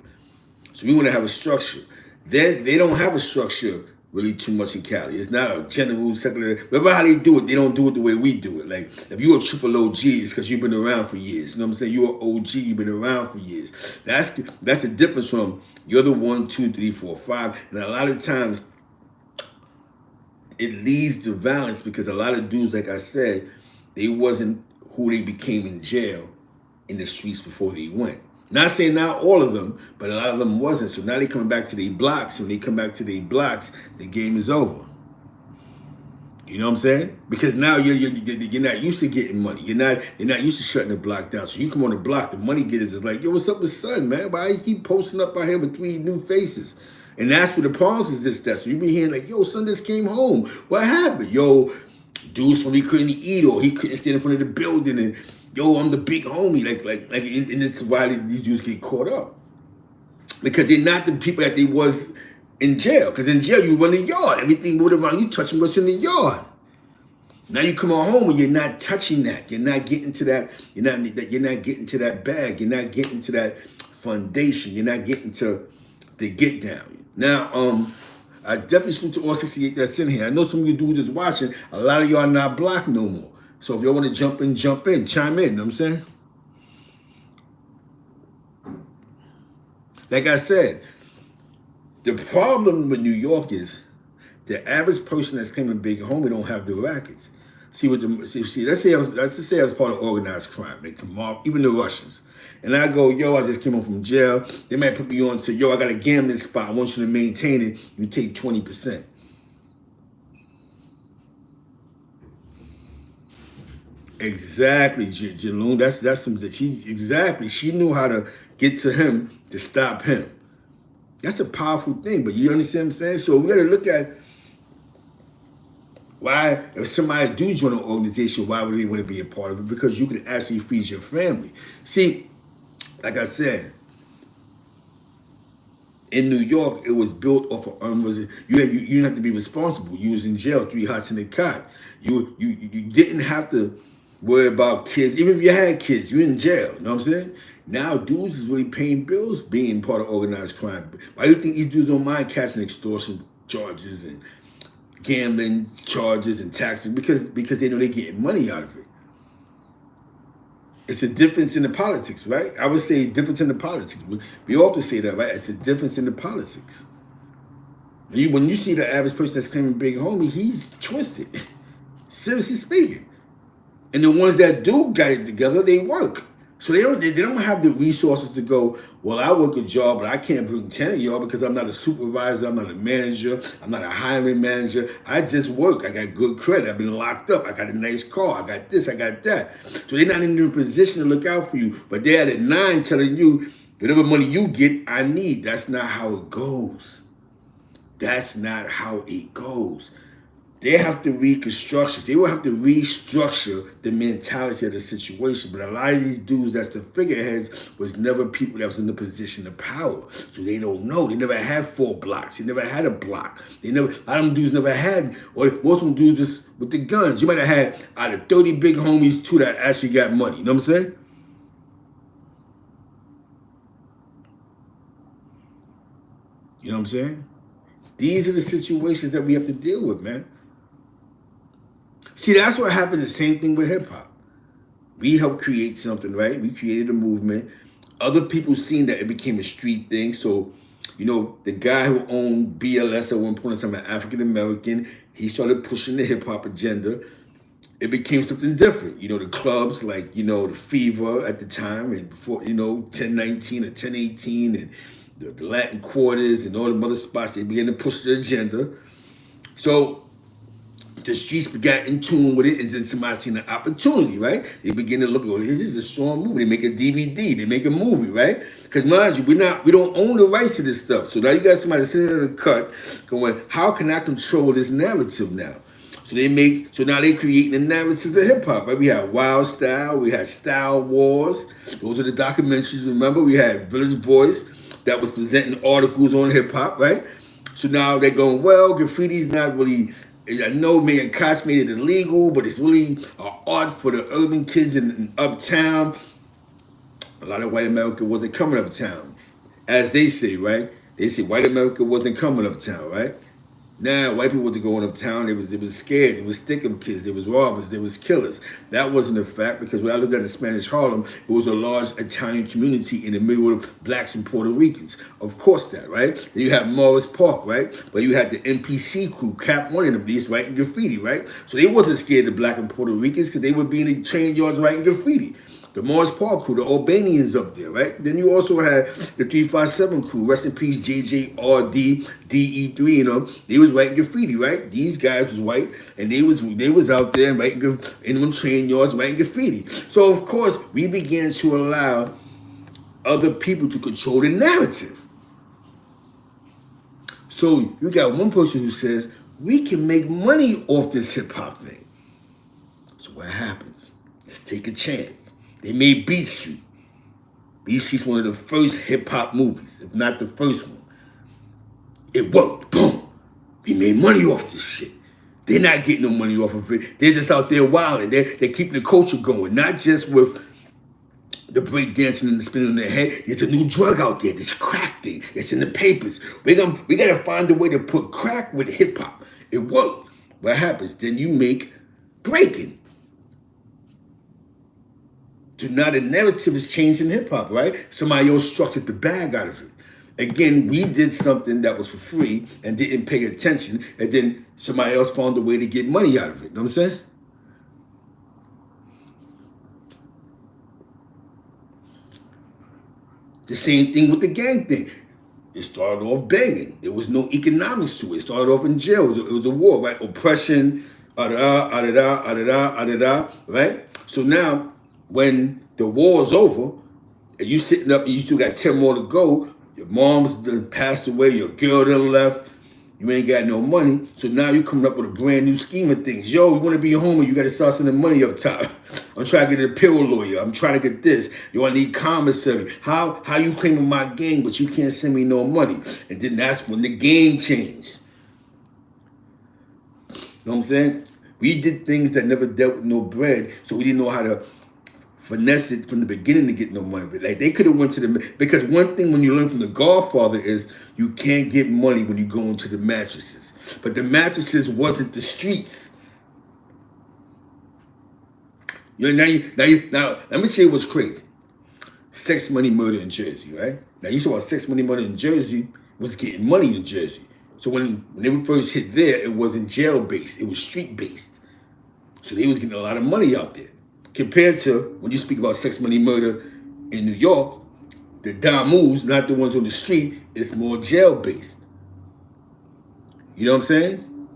So we want to have a structure. They don't have a structure really too much in Cali. It's not a general, secondary. Whatever how they do it, they don't do it the way we do it. Like, if you're a triple OG, it's because you've been around for years. You know what I'm saying? You're an OG, you've been around for years. That's a difference from you're the 1, 2, 3, 4, 5. And a lot of times, it leads to violence because a lot of dudes, like I said, they wasn't who they became in jail in the streets before they went. Not saying not all of them, but a lot of them wasn't. So now they coming back to their blocks. When they come back to their blocks, the game is over. You know what I'm saying? Because now you're not used to getting money. You're not used to shutting the block down. So you come on the block, the money getters is like, yo, what's up with son, man? Why you keep posting up out here with 3 new faces? And that's what the problems is this, that. So you be hearing like, yo, son just came home. What happened? Yo, dudes from he couldn't eat or he couldn't stand in front of the building and yo, I'm the big homie. And this is why these dudes get caught up. Because they're not the people that they was in jail. Because in jail, you run the yard. Everything moving around, you touching what's in the yard. Now you come on home and you're not touching that. You're not getting to that. You're not getting to that bag. You're not getting to that foundation. You're not getting to the get down. Now, I definitely salute to all 68 that's in here. I know some of you dudes is watching. A lot of y'all not blocked no more. So if y'all want to jump in, chime in, you know what I'm saying? Like I said, the problem with New York is the average person that's claiming big homie don't have the rackets. Let's say I was part of organized crime, like tomorrow, even the Russians. And I go, yo, I just came home from jail. They might put me on to, yo, I got a gambling spot. I want you to maintain it. You take 20%. Exactly, Jaloon. That's something that she knew how to get to him to stop him. That's a powerful thing, but you understand what I'm saying? So we gotta look at why, if somebody do join an organization, why would they want to be a part of it? Because you can actually feed your family. See, like I said, in New York, it was built off of you didn't have to be responsible. You was in jail, 3 hots in the cot. You didn't have to worry about kids. Even if you had kids, you're in jail. You know what I'm saying? Now dudes is really paying bills being part of organized crime. Why do you think these dudes don't mind catching extortion charges and gambling charges and taxes? Because they know they're getting money out of it. It's a difference in the politics, right? I would say difference in the politics. We all can say that, right? It's a difference in the politics. When you see the average person that's claiming big homie, he's twisted. Seriously speaking. And the ones that do got it together, they work. So they don't have the resources to go, well, I work a job, but I can't bring 10 of y'all because I'm not a supervisor, I'm not a manager, I'm not a hiring manager. I just work. I got good credit. I've been locked up. I got a nice car. I got this, I got that. So they're not in a position to look out for you. But they're at 9 telling you, whatever money you get, I need. That's not how it goes. That's not how it goes. They have to reconstruct. They will have to restructure the mentality of the situation. But a lot of these dudes that's the figureheads was never people that was in the position of power. So they don't know. They never had 4 blocks. They never had a block. A lot of them dudes never had, or most of them dudes just with the guns. You might have had out of 30 big homies, 2 that actually got money. You know what I'm saying? You know what I'm saying? These are the situations that we have to deal with, man. See, that's what happened, the same thing with hip-hop. We helped create something, right? We created a movement. Other people seen that it became a street thing. So, the guy who owned BLS at one point in time, an African-American, he started pushing the hip-hop agenda. It became something different. The clubs like, the Fever at the time and before, 1019 or 1018 and the Latin Quarters and all the other spots, they began to push the agenda. So, the streets got in tune with it, and then somebody seen an opportunity, right? They begin to look, this is a strong movie. They make a DVD, they make a movie, right? Because mind you, we don't own the rights to this stuff. So now you got somebody sitting in the cut going, how can I control this narrative now? So now they creating the narratives of hip hop, right? We had Wild Style, we had Style Wars. Those are the documentaries. Remember, we had Village Voice that was presenting articles on hip hop, right? So now they're going, well, graffiti's not really. I know Mayor Koch made it illegal, but it's really an art for the urban kids in uptown. A lot of white America wasn't coming uptown, as they say, right? They say white America wasn't coming uptown, right? Now, white people wasn't going uptown. They was scared. They was sticking kids. They was robbers. They was killers. That wasn't a fact because when I lived in Spanish Harlem, it was a large Italian community in the middle of blacks and Puerto Ricans. Of course that, right? Then you have Morris Park, right? Where you had the NPC crew, Cap One of them, these writing graffiti, right? So they wasn't scared of black and Puerto Ricans because they would be in the train yards writing graffiti. The Morris Park crew, the Albanians up there, right? Then you also had the 357 crew, rest in peace, JJRD, DE3, you know, they was writing graffiti, right? These guys was white, and they was out there writing in them train yards writing graffiti. So of course, we began to allow other people to control the narrative. So you got one person who says, we can make money off this hip hop thing. So what happens? Let's take a chance. They made Beat Street. Beat Street's one of the first hip-hop movies, if not the first one. It worked. Boom. We made money off this shit. They're not getting no money off of it. They're just out there wilding. They're keeping the culture going, not just with the break dancing and the spinning on their head. There's a new drug out there, this crack thing. It's in the papers. We gotta find a way to put crack with hip-hop. It worked. What happens? Then you make breaking. So now the narrative is changed in hip hop, right? Somebody else structured the bag out of it. Again, we did something that was for free and didn't pay attention, and then somebody else found a way to get money out of it. You know what I'm saying? The same thing with the gang thing. It started off banging. There was no economics to it. It started off in jail. It was a war, right? Oppression, right? So now, when the war is over, and you sitting up and you still got 10 more to go, your mom's done passed away, your girl done left, you ain't got no money, so now you coming up with a brand new scheme of things. Yo, you want to be a homer, you got to start sending money up top. I'm trying to get a pill lawyer. I'm trying to get this. Yo, I need commissary. How you claiming my gang, but you can't send me no money? And then that's when the game changed. You know what I'm saying? We did things that never dealt with no bread, so we didn't know how to finesse it from the beginning to get no money. But like they could have went to the, because one thing when you learn from the Godfather is you can't get money when you go into the mattresses. But the mattresses wasn't the streets. You know, now let me say what's crazy. Sex, money, murder in Jersey, right? Now you saw about sex, money, murder in Jersey was getting money in Jersey. So when they first hit there, it wasn't jail based, it was street based. So they was getting a lot of money out there. Compared to when you speak about sex, money, murder in New York, the damus, not the ones on the street, it's more jail-based. You know what I'm saying?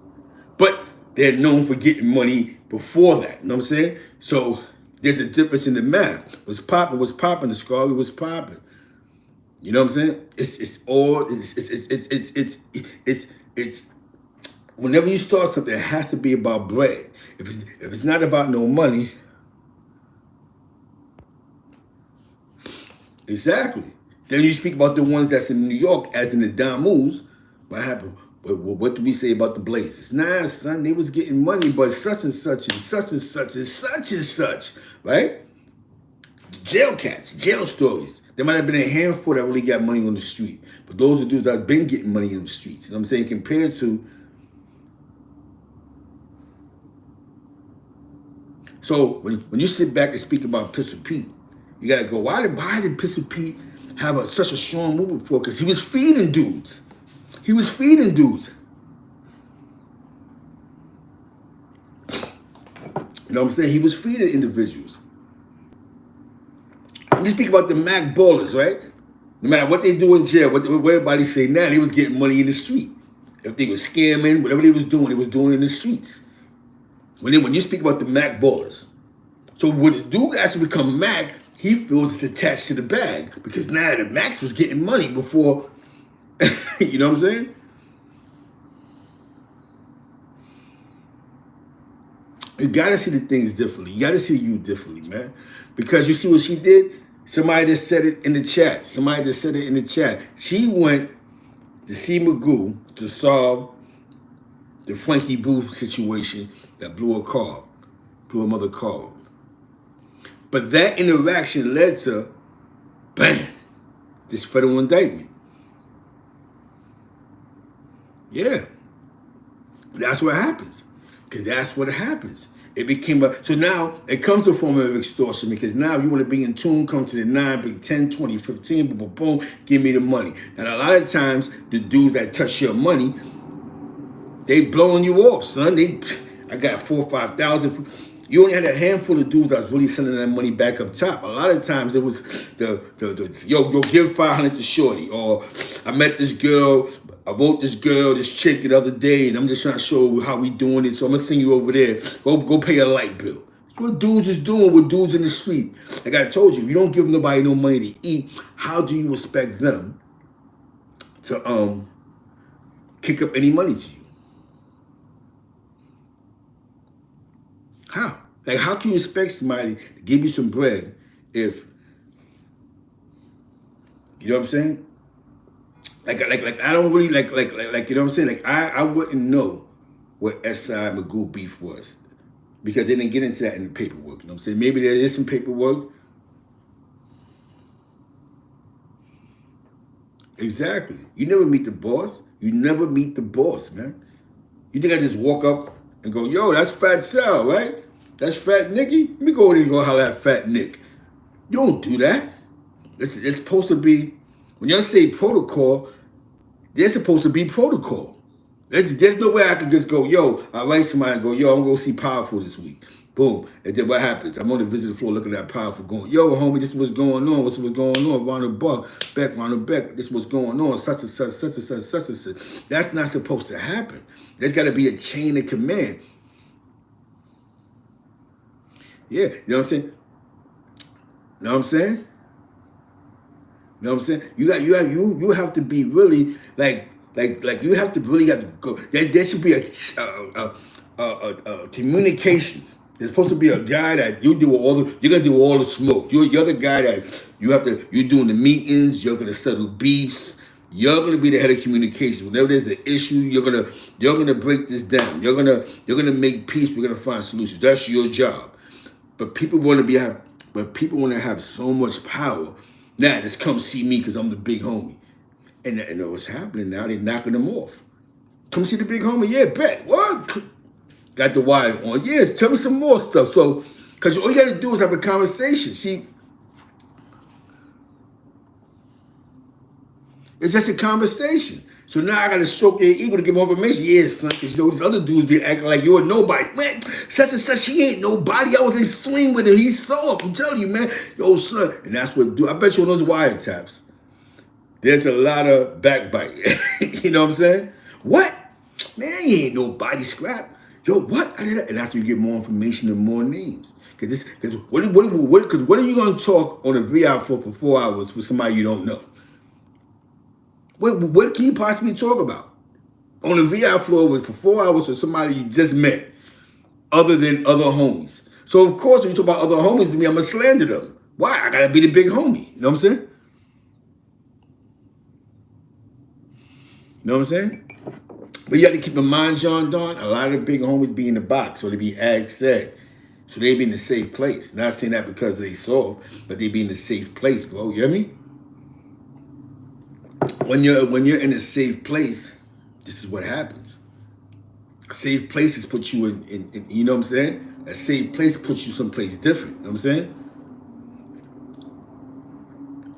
But they're known for getting money before that. You know what I'm saying? So there's a difference in the math. Was popping, the Scarry was popping. You know what I'm saying? It's whenever you start something, it has to be about bread. If it's not about no money. Exactly. Then you speak about the ones that's in New York, as in the damus. What happened? What do we say about the Blazers? Nah, son, they was getting money, but such and such and such and such and such and such, right? Jail cats, jail stories. There might have been a handful that really got money on the street, but those are dudes that have been getting money in the streets. You know what I'm saying? Compared to. So when you sit back and speak about Pistol Pete, you gotta go, why did Pistol Pete have such a strong movement for? Because he was feeding dudes. He was feeding dudes. You know what I'm saying? He was feeding individuals. When you speak about the Mac ballers, right? No matter what they do in jail, what everybody say now, they was getting money in the street. If they were scamming, whatever they was doing it in the streets. When you speak about the Mac ballers. So when the dude actually become Mac, he feels it's attached to the bag because now the Max was getting money before, you know what I'm saying? You gotta see the things differently. You gotta see you differently, man. Because you see what she did? Somebody just said it in the chat. Somebody just said it in the chat. She went to see Magoo to solve the Frankie Boo situation that blew her mother car. But that interaction led to, bam, this federal indictment. Yeah. That's what happens. Because that's what happens. It became so now it comes to a form of extortion because now you want to be in tune, come to the 9, big 10, 20, 15, boom, boom, boom, give me the money. And a lot of times the dudes that touch your money, they blowing you off, son. I got 4,000 or 5,000. You only had a handful of dudes that was really sending that money back up top. A lot of times it was yo, give 500 to Shorty, or I met this girl, I wrote this chick the other day, and I'm just trying to show you how we doing it. So I'm gonna send you over there. Go pay a light bill. That's what dudes is doing with dudes in the street. Like I told you, if you don't give nobody no money to eat, how do you expect them to kick up any money to you? How? Like, how can you expect somebody to give you some bread if, you know what I'm saying? Like I don't really like you know what I'm saying? Like I wouldn't know what SI Magoo beef was because they didn't get into that in the paperwork. You know what I'm saying? Maybe there is some paperwork. Exactly. You never meet the boss. You never meet the boss, man. You think I just walk up and go, yo, that's Fat Sal, right? That's Fat Nicky? Let me go over there and go holler at Fat Nick. You don't do that. It's supposed to be, when y'all say protocol, there's supposed to be protocol. There's no way I can just go, yo, I write somebody and go, yo, I'm going to go see Powerful this week. Boom. And then what happens? I'm on the visitor floor looking at Powerful going, yo, homie, this is what's going on. What's going on? Ronald Buck, Ronald Beck, this is what's going on. Such and such, such and such, such and such. That's not supposed to happen. There's got to be a chain of command. Yeah, you know what I'm saying? Know what I'm saying? You know what I'm saying? You have to be really like you have to really have to go. There should be a communications. There's supposed to be a guy that you're gonna do all the smoke. You're the guy that you're doing the meetings. You're gonna settle beefs. You're gonna be the head of communications. Whenever there's an issue, you're gonna break this down. You're gonna make peace. We're gonna find solutions. That's your job. But people want to have so much power. Now, just come see me because I'm the big homie. And what's happening now, they're knocking them off. Come see the big homie? Yeah, bet. What? Got the wire on. Yes, tell me some more stuff. So, because all you got to do is have a conversation. See, it's just a conversation. So now I got to stroke their ego to get more information. Yeah, son, because these other dudes be acting like you're nobody. Man, such and such, he ain't nobody. I was in swing with him. He's soft. I'm telling you, man. Yo, son. And that's what I bet you on those wiretaps, there's a lot of backbite. You know what I'm saying? What? Man, he ain't nobody, scrap. Yo, what? And that's when you get more information and more names. Because what are you going to talk on a VR for 4 hours for somebody you don't know? What can you possibly talk about on a VR floor for 4 hours with somebody you just met, other than other homies? So of course, when you talk about other homies to me, I'm gonna slander them. Why? I gotta be the big homie. You know what I'm saying? You know what I'm saying? But you got to keep in mind, John Don, a lot of the big homies be in the box, or they be ag said. So they be in a safe place. Not saying that because they soft, but they be in a safe place, bro. You hear me? When you're in a safe place, this is what happens. Safe places put you in you know what I'm saying? A safe place puts you someplace different. You know what I'm saying?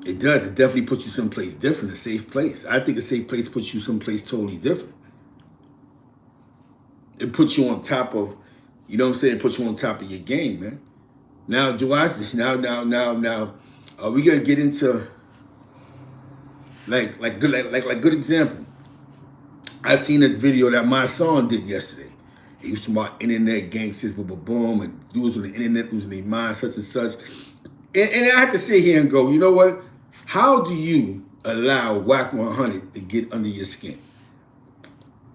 It does. It definitely puts you someplace different. A safe place. I think a safe place puts you someplace totally different. It puts you on top of, you know what I'm saying? It puts you on top of your game, man. Now, are we gonna get into like good example? I seen a video that my son did yesterday. He was talking about internet gangsters, boom, and dudes on the internet losing their mind, such and such. And I have to sit here and go, you know what? How do you allow Whack 100 to get under your skin?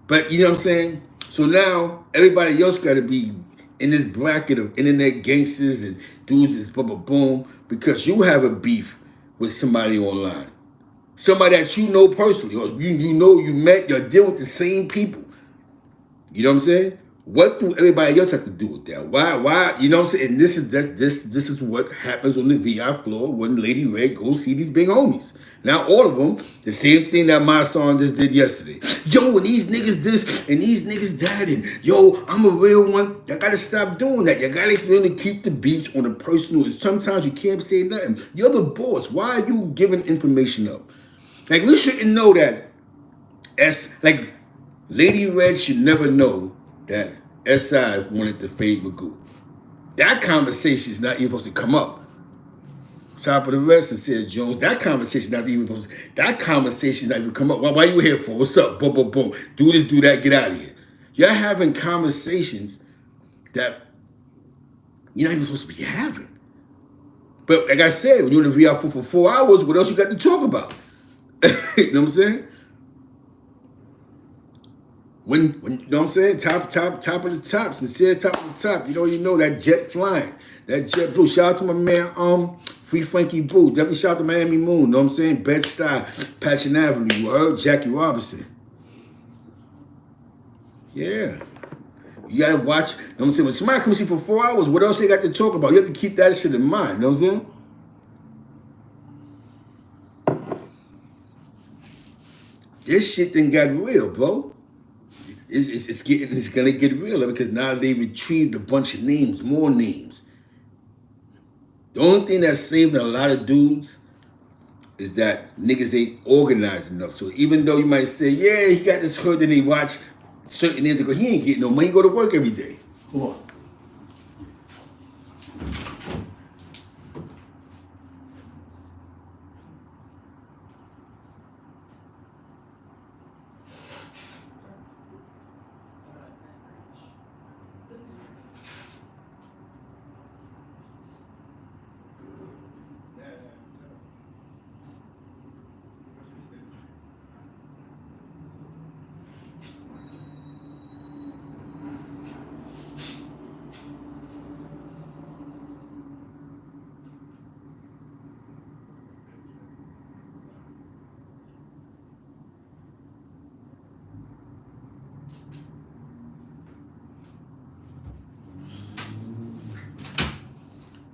But you know what I'm saying? So now everybody else got to be in this bracket of internet gangsters and dudes is boom, boom, boom, because you have a beef with somebody online. Somebody that you know personally, or you know you met, you're dealing with the same people. You know what I'm saying? What do everybody else have to do with that? Why? You know what I'm saying? And this is what happens on the VI floor when Lady Red goes see these big homies. Now all of them, the same thing that my son just did yesterday. Yo, and these niggas this, and these niggas that, and yo, I'm a real one. Y'all gotta stop doing that. You gotta really keep the beefs on a personal. Sometimes you can't say nothing. You're the boss. Why are you giving information up? Like, we shouldn't know that. Like, Lady Red should never know that SI wanted to fade Magoo. That conversation is not even supposed to come up. Top of the rest, and said Jones. That conversation not even supposed to. That conversation not even come up. Why you here for? What's up? Boom, boom, boom. Do this, do that. Get out of here. You're having conversations that you're not even supposed to be having. But like I said, when you're in the VR for 4 hours, what else you got to talk about? You know what I'm saying? When you know what I'm saying? Top of the top, sincere top of the top. You know that jet flying, that jet blue. Shout out to my man, Free Frankie Boo. Definitely shout out to Miami Moon. You know what I'm saying? Bed-Stuy, Passion Avenue. You heard? Jackie Robinson. Yeah. You gotta watch. You know what I'm saying? When somebody comes here for 4 hours, what else they got to talk about? You have to keep that shit in mind. You know what I'm saying? This shit then got real, bro. It's gonna get realer because now they retrieved a bunch of names, more names. The only thing that's saving a lot of dudes is that niggas ain't organized enough. So even though you might say, yeah, he got this hood and he watch certain names, go, he ain't getting no money, he go to work every day. Come on.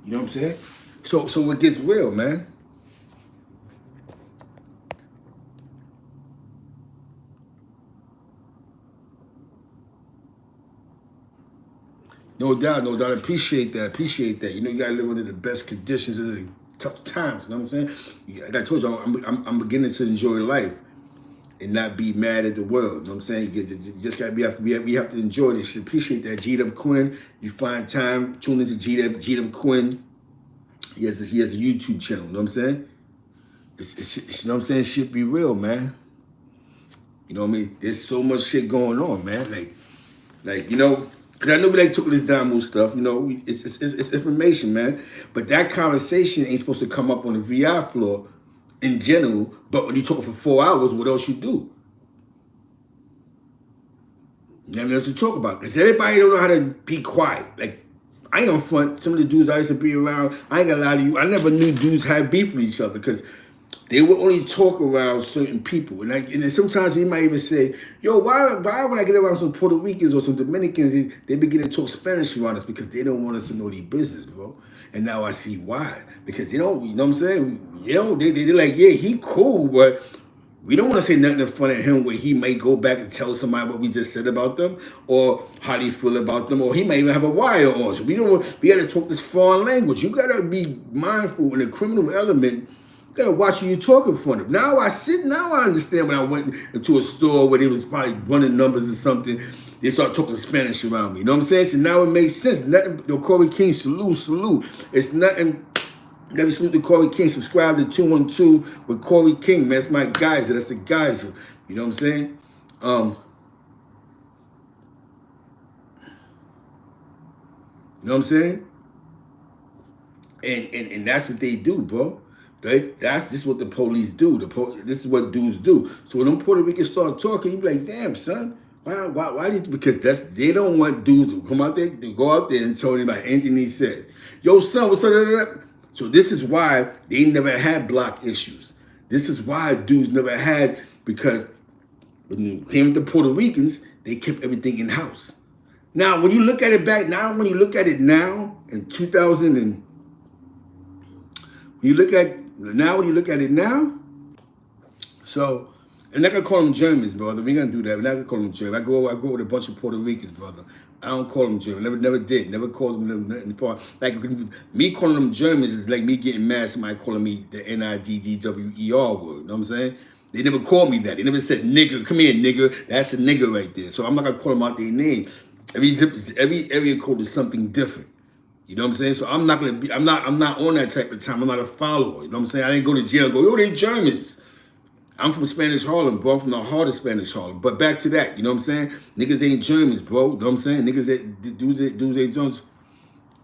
You know what I'm saying? So it gets real, man. No doubt. I appreciate that. You know, you gotta live under the best conditions in the tough times. You know what I'm saying? Like I told you, I'm beginning to enjoy life and not be mad at the world. You know what I'm saying? You just gotta we have to enjoy this shit. Appreciate that. G-Dub Quinn. You find time, tune into G-Dub Quinn. He has a YouTube channel. You know what I'm saying? It's you know what I'm saying? Shit be real, man. You know what I mean? There's so much shit going on, man. Like you know. Because I know we like talking this Damu stuff, you know, it's information, man. But that conversation ain't supposed to come up on the VI floor in general. But when you talk for 4 hours, what else you do? Nothing else to talk about. Because everybody don't know how to be quiet. Like, I ain't gonna front. Some of the dudes I used to be around, I ain't gonna lie to you, I never knew dudes had beef with each other because they would only talk around certain people. And then sometimes you might even say, yo, why when I get around some Puerto Ricans or some Dominicans, they begin to talk Spanish around us because they don't want us to know their business, bro. And now I see why. Because, you know what I'm saying? You know, they're like, yeah, he cool, but we don't want to say nothing in front of him where he may go back and tell somebody what we just said about them or how they feel about them, or he may even have a wire on. So we got to talk this foreign language. You got to be mindful in the criminal element. You gotta watch who you talk in front of. Now I understand when I went into a store where they was probably running numbers or something, they start talking Spanish around me. You know what I'm saying? So now it makes sense. Nothing, Corey King, salute. It's nothing. Let me salute to Corey King. Subscribe to 212 with Corey King, man. That's my geyser. That's the geyser. You know what I'm saying? You know what I'm saying? And that's what they do, bro. This is what the police do. This is what dudes do. So when them Puerto Ricans start talking, you be like, damn, son, Why did, because they don't want dudes to come out there, to go out there and tell anybody anything he said. Yo, son, what's up? So this is why they never had block issues. This is why dudes never had, because when it came to Puerto Ricans, they kept everything in house. Now, when you look at it back now, when you look at it now in 2000 and when you look at it now, so. I'm not gonna call them Germans, brother. We're gonna do that. We're not gonna call them Germans. I go with a bunch of Puerto Ricans, brother. I don't call them Germans. Never did. Never called them nothing far. Like me calling them Germans is like me getting mad at somebody calling me the NIDDWER word. You know what I'm saying? They never called me that. They never said nigger. Come here, nigger. That's a nigger right there. So I'm not gonna call them out their name. Every area code is something different. You know what I'm saying? So I'm not on that type of time. I'm not a follower. You know what I'm saying? I didn't go to jail and go, yo, they Germans. I'm from Spanish Harlem, bro. I'm from the heart of Spanish Harlem. But back to that, you know what I'm saying? Niggas ain't Germans, bro. You know what I'm saying? Dudes ain't Jones.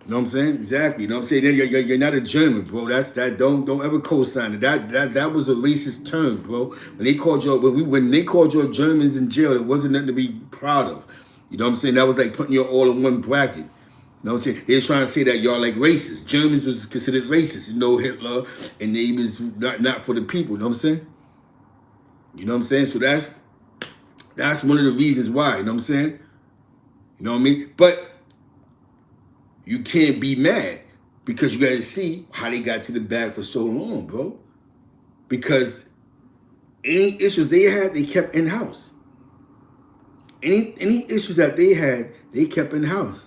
You know what I'm saying? Exactly. You know what I'm saying? You're not a German, bro. Don't ever co-sign it. That was a racist term, bro. When they called you Germans in jail, it wasn't nothing to be proud of. You know what I'm saying? That was like putting you all in one bracket. You know what I'm saying? They're trying to say that y'all like racist. Germans was considered racist. You know, Hitler, and they was not for the people. You know what I'm saying? You know what I'm saying? So that's one of the reasons why, you know what I'm saying? You know what I mean? But you can't be mad because you got to see how they got to the bag for so long, bro. Because any issues they had, they kept in-house. Any issues that they had, they kept in-house.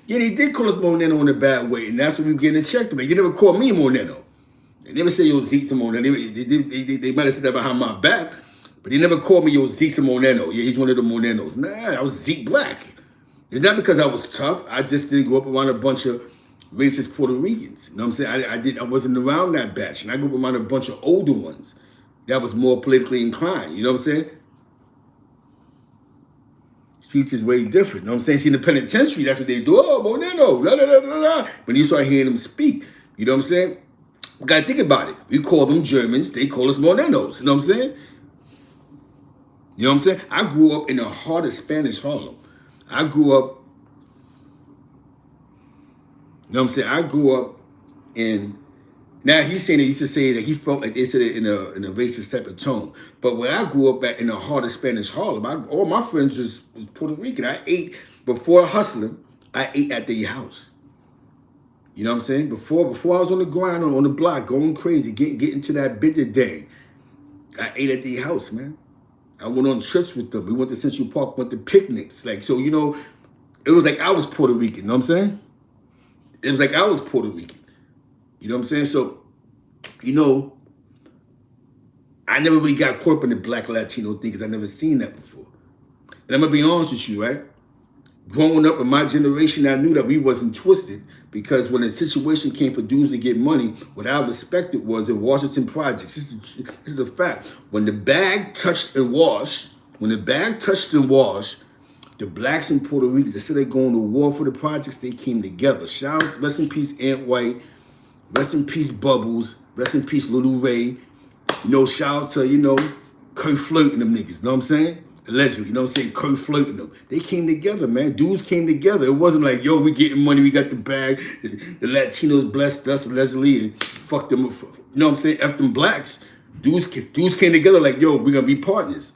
Yeah, they did call us Moneno in a bad way, and that's what we were getting checked about. You never called me Moneno. They never say yo Zeke Simone. They might have said that behind my back, but they never called me yo Zeke Simoneno. Yeah, he's one of the Monenos. Nah, I was Zeke Black. It's not because I was tough. I just didn't grow up around a bunch of racist Puerto Ricans. You know what I'm saying? I wasn't around that batch, and I grew up around a bunch of older ones that was more politically inclined. You know what I'm saying? Streets is way different. You know what I'm saying? See, in the penitentiary, that's what they do. Oh, Moneno, la la la la la. When you start hearing them speak, you know what I'm saying? We gotta think about it. We call them Germans, they call us Morenos. You know what I'm saying? You know what I'm saying? I grew up in the heart of Spanish Harlem. I grew up, you know what I'm saying? I grew up in, now he's saying that he used to say that he felt like they said it in a racist type of tone. But when I grew up in the heart of Spanish Harlem, all my friends was Puerto Rican. I ate, before hustling, I ate at their house. You know what I'm saying? Before I was on the grind, on the block, going crazy, getting to that bitter day, I ate at the house, man. I went on trips with them. We went to Central Park, went to picnics. Like, so, you know, it was like I was Puerto Rican, you know what I'm saying? It was like I was Puerto Rican. You know what I'm saying? So, you know, I never really got caught up in the Black Latino thing because I never seen that before. And I'm going to be honest with you, right? Growing up in my generation, I knew that we wasn't twisted because when a situation came for dudes to get money, what I respected was in Washington projects. This is a fact. When the bag touched and washed, the blacks and Puerto Ricans, instead of going to war for the projects, they came together. Shout out, rest in peace, Aunt White. Rest in peace, Bubbles. Rest in peace, Little Ray. You know, shout out to, you know, Kurt flirting them niggas. You know what I'm saying? Allegedly, you know what I'm saying? Kurt flirting them. They came together, man. Dudes came together. It wasn't like, yo, we getting money, we got the bag. The Latinos blessed us allegedly and fucked them. You know what I'm saying? F them blacks. Dudes came together like, yo, we're gonna be partners.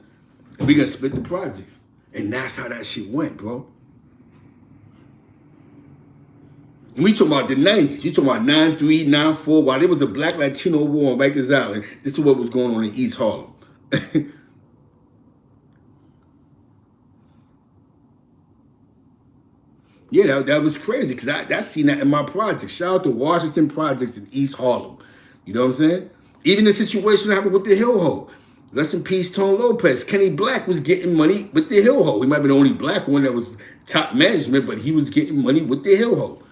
And we're gonna split the projects. And that's how that shit went, bro. And we talking about the 90s. You talking about 9-3, 9-4. While there was a Black Latino war on Rikers Island, this is what was going on in East Harlem. Yeah, that was crazy because I seen that in my projects. Shout out to Washington Projects in East Harlem. You know what I'm saying? Even the situation that happened with the Hill Ho. Rest in peace, Tone Lopez. Kenny Black was getting money with the Hill Ho. He might have been the only black one that was top management, but he was getting money with the Hill Ho.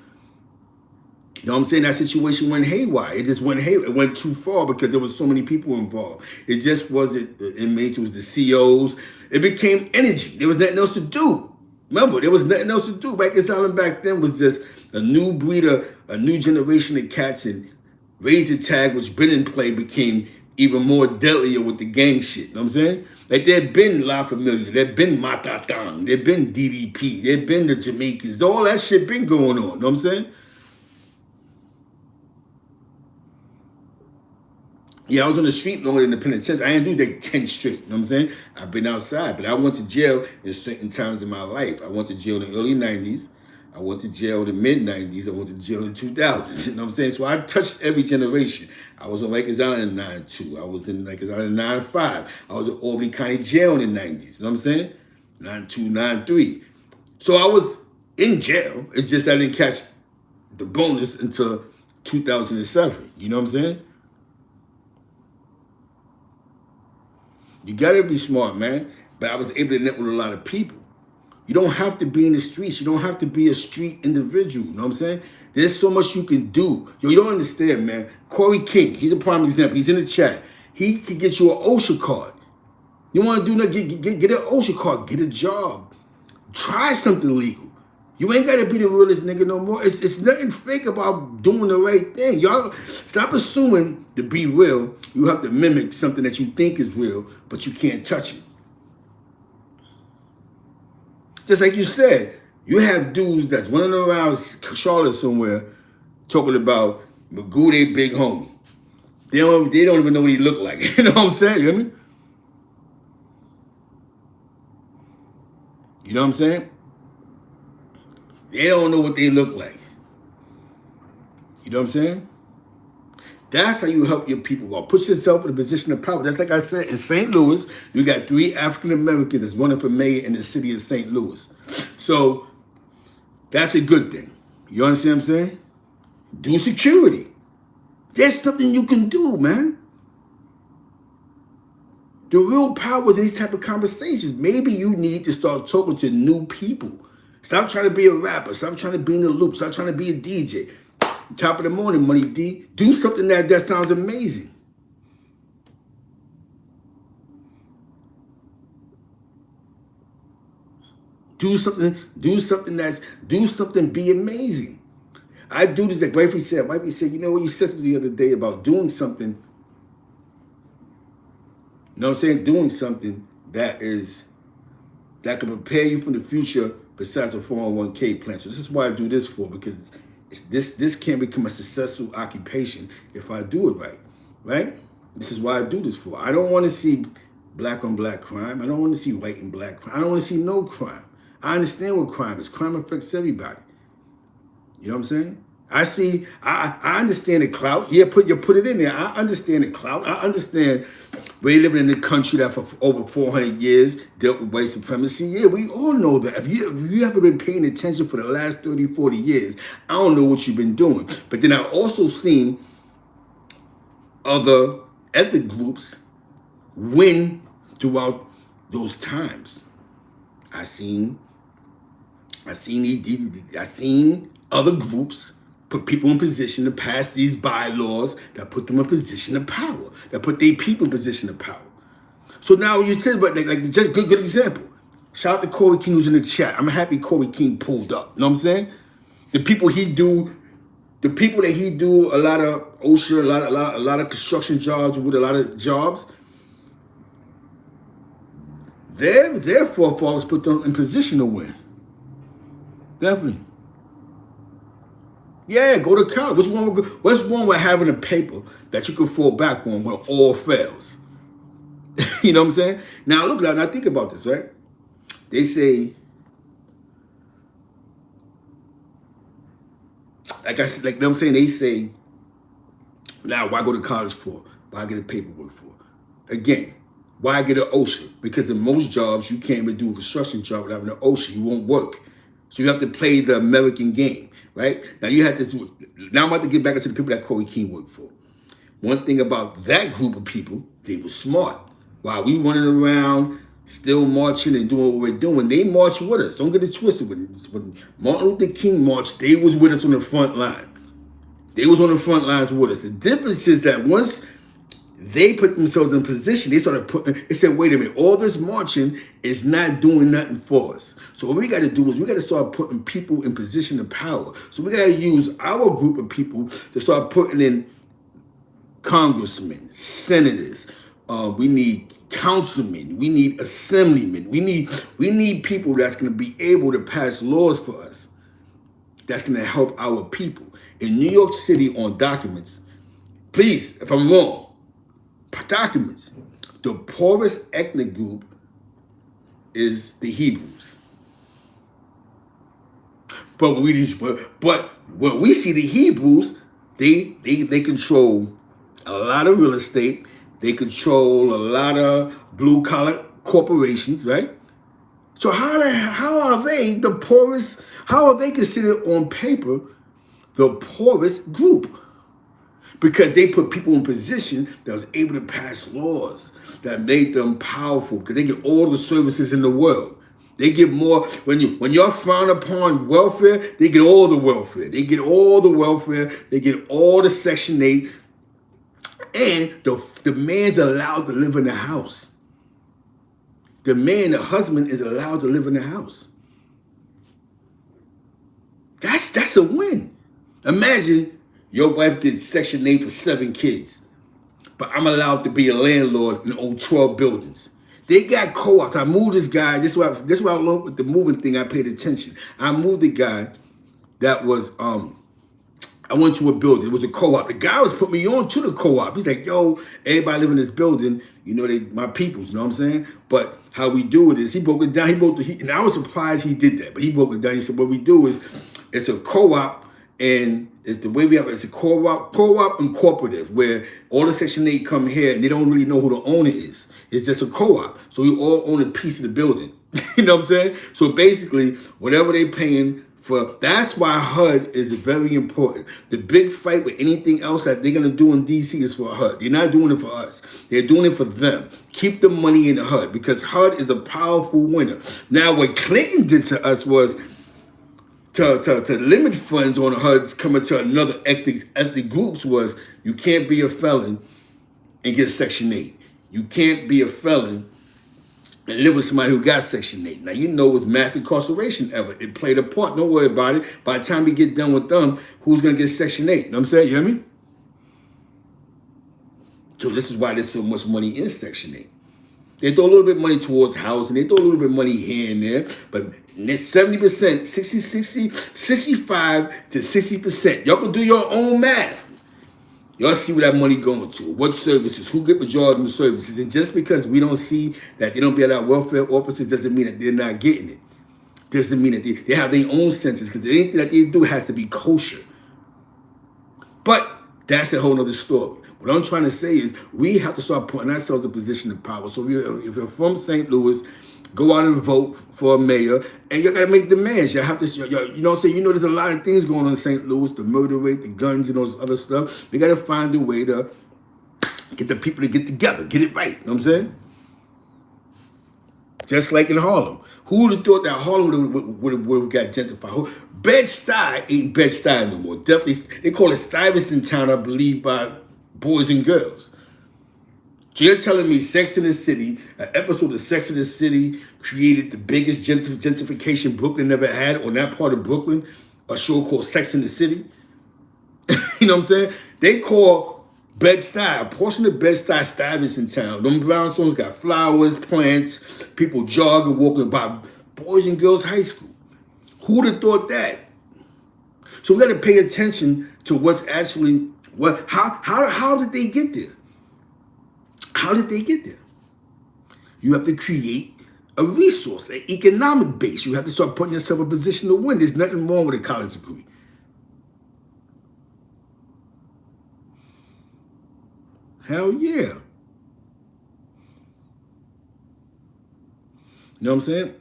You know what I'm saying? That situation went haywire. It just went haywire. It went too far because there was so many people involved. It just wasn't the inmates. It was the COs. It became energy. There was nothing else to do. Remember, there was nothing else to do. Rikers Island back then was just a new breed, a new generation of cats, and Razor Tag, which been in play, became even more deadlier with the gang shit. You know what I'm saying? Like, there'd been La Familia, there'd been Matatang, there'd been DDP, there'd been the Jamaicans. All that shit been going on. You know what I'm saying? Yeah, I was on the street longer than the penitentiary. I didn't do that 10 straight. You know what I'm saying? I've been outside, but I went to jail in certain times in my life. I went to jail in the early 90s. I went to jail in the mid-90s. I went to jail in the 2000s. You know what I'm saying? So I touched every generation. I was on Rikers Island in 92. I was in Rikers Island in 95. I was in Albany County Jail in the 90s. You know what I'm saying? 92, 93. So I was in jail. It's just I didn't catch the bonus until 2007. You know what I'm saying? You gotta be smart, man. But I was able to network with a lot of people. You don't have to be in the streets. You don't have to be a street individual. You know what I'm saying? There's so much you can do. Yo, you don't understand, man. Corey King, he's a prime example. He's in the chat. He could get you an OSHA card. You want to do nothing, get an OSHA card. Get a job. Try something legal. You ain't got to be the realest nigga no more. It's nothing fake about doing the right thing. Y'all stop assuming to be real, you have to mimic something that you think is real, but you can't touch it. Just like you said, you have dudes that's running around Charlotte somewhere talking about Magoo, they big homie. They don't even know what he look like. You know what I'm saying? You hear me? You know what I'm saying? They don't know what they look like. You know what I'm saying? That's how you help your people out. Put yourself in a position of power. That's like I said, in St. Louis, you got 3 African Americans that's running for mayor in the city of St. Louis. So that's a good thing. You understand what I'm saying? Do security. There's something you can do, man. The real power is in these type of conversations. Maybe you need to start talking to new people. Stop trying to be a rapper. Stop trying to be in the loop. Stop trying to be a DJ. Top of the morning, Money D. Do something that sounds amazing. Do something be amazing. I do this, like Wifey said. Wifey said, you know what, you said something the other day about doing something. You know what I'm saying? Doing something that can prepare you for the future besides a 401k plan. So this is why I do this for, because this can become a successful occupation if I do it right, right? This is why I do this for. I don't want to see black on black crime. I don't want to see white and black crime. I don't want to see no crime. I understand what crime is. Crime affects everybody. You know what I'm saying? I understand the clout. Yeah, put it in there. I understand the clout. I understand we're living in a country that for over 400 years dealt with white supremacy. Yeah, we all know that. If you haven't been paying attention for the last 30, 40 years, I don't know what you've been doing. But then I also seen other ethnic groups win throughout those times. I seen other groups put people in position to pass these bylaws that put them in position of power, that put their people in position of power. So now you said, but like just good example. Shout out to Corey King who's in the chat. I'm happy Corey King pulled up. You know what I'm saying? The people that he do a lot of OSHA, a lot of construction jobs with a lot of jobs. Their forefathers put them in position to win. Definitely. Yeah, go to college. What's wrong with having a paper that you can fall back on when all fails? You know what I'm saying? Now look at it. Now think about this, right? They say, like you know what I'm saying? They say, now why go to college for? Why get a paperwork for? Again, why get an OSHA? Because in most jobs, you can't even do a construction job without having an OSHA. You won't work. So you have to play the American game, right? Now you have this. Now I'm about to get back into the people that Corey King worked for. One thing about that group of people, they were smart. While we running around, still marching and doing what we're doing, they marched with us. Don't get it twisted. When Martin Luther King marched, they was with us on the front line. They was on the front lines with us. The difference is that once they put themselves in position, they said, wait a minute, all this marching is not doing nothing for us. So what we got to do is we got to start putting people in position of power. So we got to use our group of people to start putting in congressmen, senators. We need councilmen. We need assemblymen. We need people that's going to be able to pass laws for us. That's going to help our people. In New York City on documents, please, if I'm wrong, documents, the poorest ethnic group is the Hebrews. But when we see the Hebrews, they control a lot of real estate. They control a lot of blue collar corporations, right? So how are they the poorest? How are they considered on paper the poorest group? Because they put people in position that was able to pass laws that made them powerful. Because they get all the services in the world. They get more when you're frowned upon welfare. They get all the welfare. They get all the welfare. They get all the Section 8, and the man's allowed to live in the house. The man, the husband, is allowed to live in the house. That's a win. Imagine your wife gets Section 8 for 7 kids, but I'm allowed to be a landlord in all 12 buildings. They got co-ops. I moved this guy. This is why I learned with the moving thing. I paid attention. I moved the guy that was I went to a building. It was a co-op. The guy was putting me on to the co-op. He's like, yo, everybody live in this building. You know, they my peoples. You know what I'm saying? But how we do it is he broke it down. And I was surprised he did that. But he broke it down. He said, what we do is it's a co-op. And it's the way we have it. It's a co-op and cooperative, where all the Section 8 come here and they don't really know who the owner is. It's just a co-op. So we all own a piece of the building. You know what I'm saying? So basically, whatever they're paying for, that's why HUD is very important. The big fight with anything else that they're going to do in D.C. is for HUD. They're not doing it for us. They're doing it for them. Keep the money in the HUD, because HUD is a powerful winner. Now, what Clinton did to us was to limit funds on HUDs coming to another ethnic groups was you can't be a felon and get Section 8. You can't be a felon and live with somebody who got Section 8. Now, you know, it was mass incarceration ever. It played a part. Don't worry about it. By the time we get done with them, who's going to get Section 8? You know what I'm saying? You hear me? So this is why there's so much money in Section 8. They throw a little bit of money towards housing. They throw a little bit of money here and there. But 70%, 65 to 60%. Y'all can do your own math. Y'all see where that money going to. What services? Who get majority of the services? And just because we don't see that they don't be at our welfare offices doesn't mean that they're not getting it. Doesn't mean that they have their own census, because anything that they do has to be kosher. But that's a whole nother story. What I'm trying to say is we have to start putting ourselves in a position of power. So if you're from St. Louis, go out and vote for a mayor, and you got to make demands. You have to, you know what I'm saying? You know, there's a lot of things going on in St. Louis, the murder rate, the guns, and those other stuff. We got to find a way to get the people to get together, get it right. You know what I'm saying? Just like in Harlem. Who would have thought that Harlem would have got gentrified? Bed-Stuy ain't Bed-Stuy no more. Definitely, they call it Stuyvesant Town, I believe, by boys and girls. So you're telling me Sex and the City, an episode of Sex and the City created the biggest gentrification Brooklyn ever had on that part of Brooklyn, a show called Sex and the City? You know what I'm saying? They call Bed-Stuy, a portion of Bed-Stuy, Stuyvesant Town. Them brownstones got flowers, plants, people jogging, walking by Boys and Girls High School. Who would have thought that? So we got to pay attention to what's actually, how did they get there? How did they get there? You have to create a resource, an economic base. You have to start putting yourself in a position to win. There's nothing wrong with a college degree. Hell yeah. You know what I'm saying?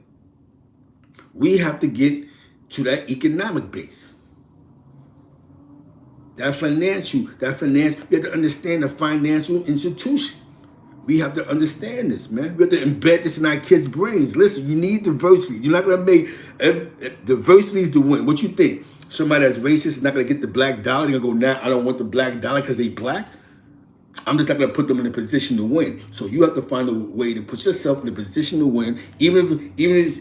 We have to get to that economic base. We have to understand the financial institution. We have to understand this, man. We have to embed this in our kids' brains. Listen, you need diversity. You're not going to make diversity is the win. What you think? Somebody that's racist is not going to get the black dollar. They're going to go, nah, I don't want the black dollar because they black? I'm just not going to put them in a position to win. So you have to find a way to put yourself in a position to win, even if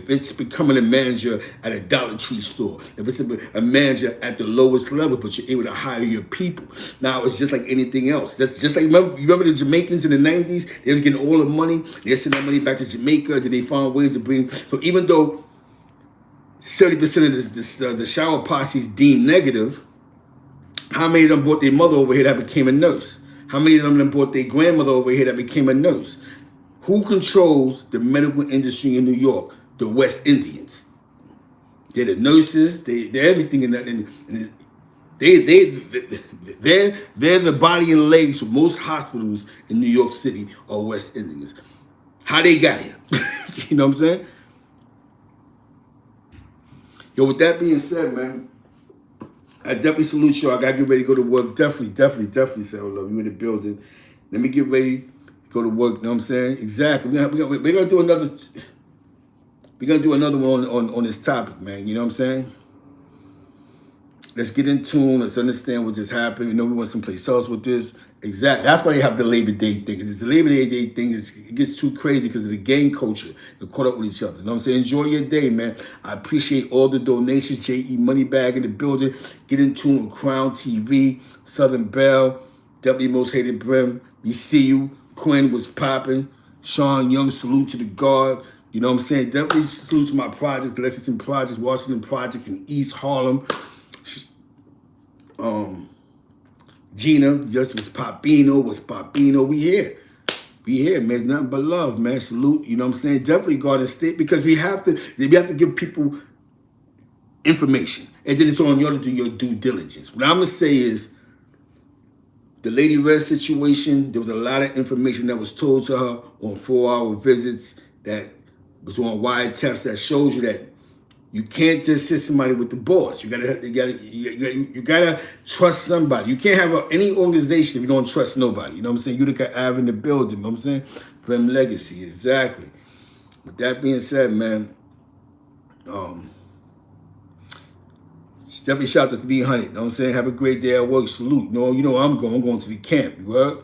it's becoming a manager at a Dollar Tree store, if it's a manager at the lowest levels, but you're able to hire your people. Now, it's just like anything else. That's just like, remember the Jamaicans in the 90s? They was getting all the money. They sent that money back to Jamaica. Then they found ways to bring. So even though 70% of the shower posse is deemed negative, how many of them brought their mother over here that became a nurse? How many of them brought their grandmother over here that became a nurse? Who controls the medical industry in New York? The West Indians. They're the nurses. They're everything in that. And they're the body and legs for most hospitals in New York City are West Indians. How they got here? You know what I'm saying? Yo, with that being said, man, I definitely salute you. I gotta get ready to go to work. Definitely, Sarah Love. You in the building. Let me get ready to go to work. You know what I'm saying? Exactly. We're gonna do another. We're gonna do another one on this topic, man. You know what I'm saying? Let's get in tune. Let's understand what just happened. You know, we went someplace else with this. Exactly. That's why they have the Labor Day thing. It's the Labor Day thing. It gets too crazy because of the gang culture. They're caught up with each other. You know what I'm saying? Enjoy your day, man. I appreciate all the donations. J.E. Moneybag in the building. Get in tune with Crown TV, Southern Belle, Deputy Most Hated Brim. We see you. Quinn was popping. Sean Young, salute to the guard. You know what I'm saying? Definitely salute to my projects, Lexington Projects, Washington Projects in East Harlem. Gina, just was Papino. We here, man. It's nothing but love, man. Salute, you know what I'm saying? Definitely Garden State, because we have to give people information. And then it's on you to do your due diligence. What I'm gonna say is the Lady Red situation, there was a lot of information that was told to her on 4-hour visits that was on wiretaps that shows you that you can't just hit somebody with the boss. You gotta trust somebody. You can't have any organization if you don't trust nobody. You know what I'm saying? Utica Ave in the building. You know what I'm saying? Brim Legacy, exactly. With that being said, man, definitely shout out to 300. You know what I'm saying? Have a great day at work. Salute. You know I'm going to the camp. You heard?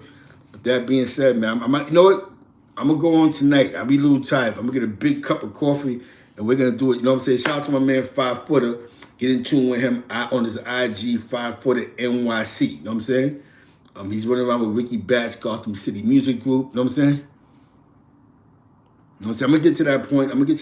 With that being said, man, you know what? I'm gonna go on tonight. I'll be a little tired. I'm gonna get a big cup of coffee. And we're going to do it. You know what I'm saying? Shout out to my man, 5-Footer. Get in tune with him on his IG, 5-Footer NYC. You know what I'm saying? He's running around with Ricky Batts, Gotham City Music Group. You know what I'm saying? You know what I'm saying? I'm going to get to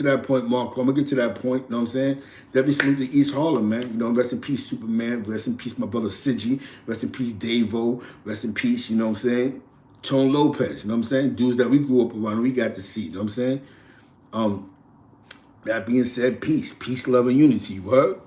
that point, Marco. I'm going to get to that point. You know what I'm saying? Definitely salute to East Harlem, man. You know, rest in peace, Superman. Rest in peace, my brother, Sigi. Rest in peace, Davo. Rest in peace, you know what I'm saying? Tone Lopez. You know what I'm saying? Dudes that we grew up around, we got to see. You know what I'm saying? That being said, peace, love, and unity. You heard?